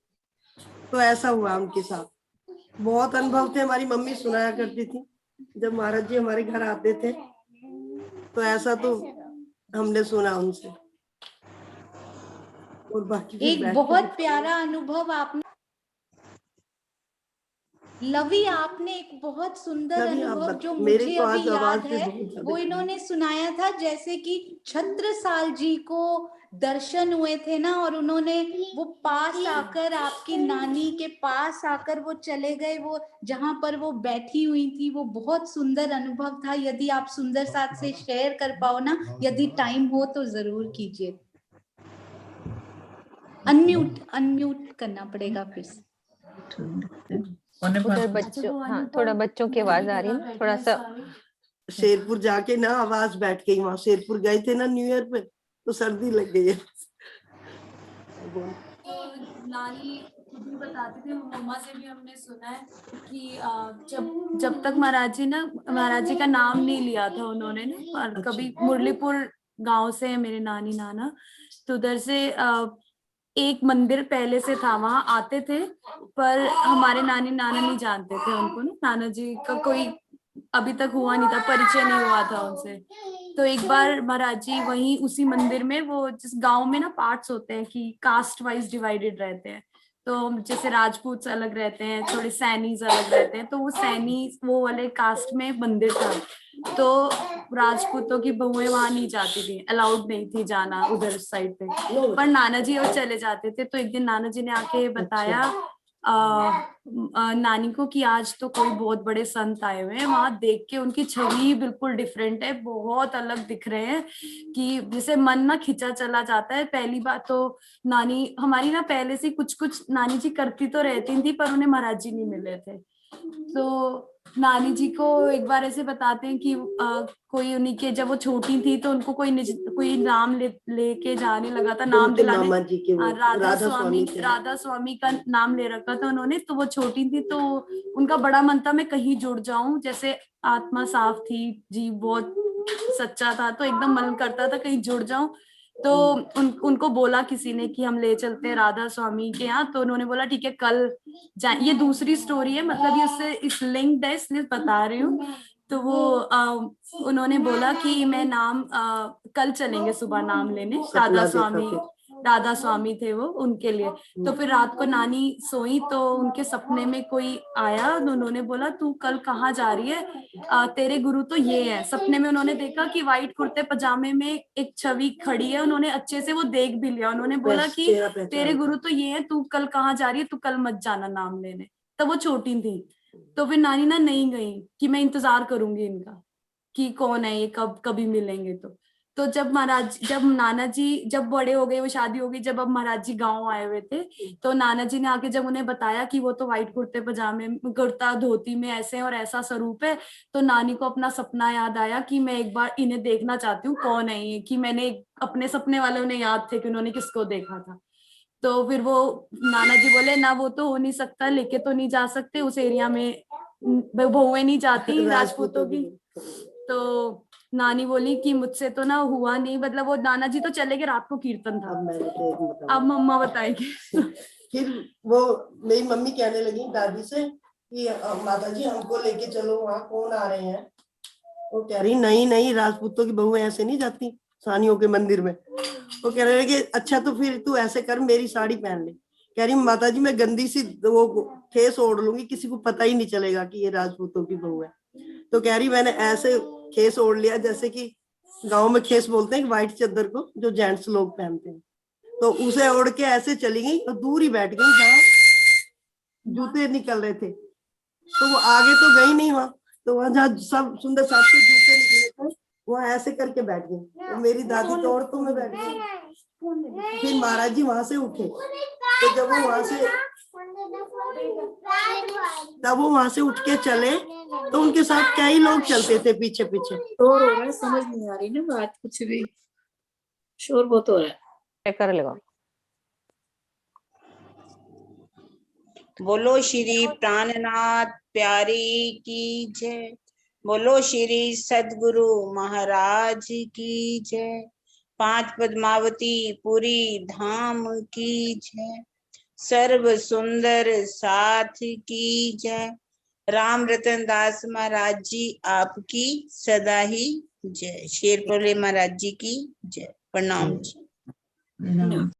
तो ऐसा हुआ उनके साथ। बहुत अनुभव थे, हमारी मम्मी सुनाया करती थी जब महाराज जी हमारे घर आते थे, तो ऐसा तो हमने सुना उनसे। और बाकी एक बहुत प्यारा अनुभव आपने लवी, आपने एक बहुत सुंदर अनुभव जो मुझे अभी याद है वो इन्होंने सुनाया था, जैसे कि छत्रसाल जी को दर्शन हुए थे ना, और उन्होंने वो पास आकर आपकी नानी के पास आकर वो चले गए, वो जहां पर वो बैठी हुई थी, वो बहुत सुंदर अनुभव था। यदि आप सुंदर साथ से शेयर कर पाओ ना, यदि टाइम हो तो जरूर कीजिए। अनम्यूट करना पड़ेगा फिर से। उधर बच्चों, हाँ थोड़ा बच्चों की आवाज आ रही है ना, थोड़ा सा। शेरपुर जाके ना आवाज बैठ गई, वहां शेरपुर गए थे ना न्यू ईयर पे, तो सर्दी लग गई है। नानी खुद भी बताते थे, मम्मा से भी हमने सुना है कि जब तक महाराज जी का नाम नहीं लिया था उन्होंने ना, और कभी मुरलीपुर गांव से है मेरे नानी नाना, तो उधर से एक मंदिर पहले से था, वहां आते थे, पर हमारे नानी नाना नहीं जानते थे उनको ना, नाना जी का कोई अभी तक हुआ नहीं था, परिचय नहीं हुआ था उनसे। तो एक बार महाराज जी वहीं उसी मंदिर में, वो जिस गांव में ना पार्ट्स होते हैं कि कास्ट वाइज डिवाइडेड रहते हैं, तो जैसे राजपूत अलग रहते हैं, थोड़े सैनीज अलग रहते हैं, तो वो सैनी वो वाले कास्ट में मंदिर था, तो राजपूतों की बहुएं वहां नहीं जाती थी, अलाउड नहीं थी जाना उधर साइड पे, पर नाना जी और चले जाते थे। तो एक दिन नाना जी ने आके बताया नानी को कि आज तो कोई बहुत बड़े संत आए हुए हैं, वहां देख के उनकी छवि बिल्कुल डिफरेंट है, बहुत अलग दिख रहे हैं, कि जिसे मन ना खिंचा चला जाता है। पहली बात तो नानी हमारी ना पहले से कुछ कुछ नानी जी करती तो रहती थी, पर उन्हें महाराज जी नहीं मिले थे। तो नानी जी को एक बार ऐसे बताते हैं कि कोई उन्हीं के, जब वो छोटी थी तो उनको कोई नाम लेके जाने लगा था, नाम दिलाने, मामा जी के वो राधा स्वामी का नाम ले रखा था उन्होंने। तो वो छोटी थी तो उनका बड़ा मन था मैं कहीं जुड़ जाऊं, जैसे आत्मा साफ थी, जी बहुत सच्चा था, तो एकदम मन करता था कहीं जुड़ जाऊं। तो उनको बोला किसी ने कि हम ले चलते हैं राधा स्वामी के यहाँ, तो उन्होंने बोला ठीक है कल जाए। ये दूसरी स्टोरी है, मतलब ये उससे इस लिंक्ड है इसलिए बता रही हूँ। तो वो उन्होंने बोला कि मैं नाम कल चलेंगे सुबह नाम लेने, राधा स्वामी थे वो, उनके लिए। तो फिर रात को नानी सोई तो उनके सपने में कोई आया, उन्होंने बोला तू कल कहाँ जा रही है, तेरे गुरु तो ये है। सपने में उन्होंने देखा कि व्हाइट कुर्ते पजामे में एक छवि खड़ी है, उन्होंने अच्छे से वो देख भी लिया। उन्होंने बोला कि तेरे गुरु तो ये है, तू कल कहाँ जा रही है, तू कल मत जाना नाम लेने। तब वो छोटी थी, तो फिर नानी ना नहीं गई कि मैं इंतजार करूंगी इनका कि कौन है ये, कभी मिलेंगे। तो जब नाना जी जब बड़े हो गए, वो शादी हो गई, जब अब महाराज जी गाँव आए हुए थे, तो नाना जी ने आके जब उन्हें बताया कि वो तो व्हाइट कुर्ते पजामे, कुर्ता धोती में ऐसे और ऐसा स्वरूप है, तो नानी को अपना सपना याद आया कि मैं एक बार इन्हें देखना चाहती हूँ, कौन है ये, कि मैंने अपने सपने वाले उन्हें याद थे कि उन्होंने किसको देखा था। तो फिर वो नाना जी बोले ना वो तो हो नहीं सकता, लेके तो नहीं जा सकते, उस एरिया में बहुएं नहीं जाती राजपूतों की। तो नानी बोली कि मुझसे तो ना हुआ नहीं, मतलब वो नाना जी तो चले गए, रात को कीर्तन था। अब मम्मा बताएगी। फिर वो मेरी मम्मी कहने लगी दादी से कि माता जी हमको लेके चलो, वहाँ कौन आ रहे हैं। वो कह रही नहीं राजपूतों की बहुएं ऐसे नहीं जाती सानियों के मंदिर में। वो कह रहे कि अच्छा तो फिर तू ऐसे कर, मेरी साड़ी पहन ले। कह रही माता जी मैं गंदी सी वो खेस ओढ़ लूंगी, किसी को पता ही नहीं चलेगा कि ये राजपूतों की बहू है। तो कह रही मैंने ऐसे खेस ओढ़ लिया, जैसे कि गांव में खेस बोलते हैं, व्हाइट चादर को जो जेंट्स लोग पहनते हैं, तो उसे ओढ़ के ऐसे चली गई और दूर ही बैठ गई जहाँ जूते निकल रहे थे। तो वो आगे तो गई नहीं वहां, तो वहां जहाँ सब सुंदर साथ के जूते निकले थे वहां ऐसे करके बैठ गई। तो मेरी दादी तो औरतों में बैठ गई। फिर महाराज जी वहां से उठे, तो जब वो वहां से उठ के चले तो उनके साथ कई लोग चलते थे पीछे पीछे। शोर हो रहा है, समझ नहीं आ रही ना बात, कुछ भी शोर बहुत हो रहा है। कर लेगा। बोलो श्री प्राणनाथ प्यारी की जय, बोलो श्री सदगुरु महाराज की जय, 5 पद्मावती पुरी धाम की जय, सर्व सुंदर साथ की जय, राम रतन दास महाराज जी आपकी सदा ही जय, शेरपुर महाराज जी की जय। प्रणाम जी।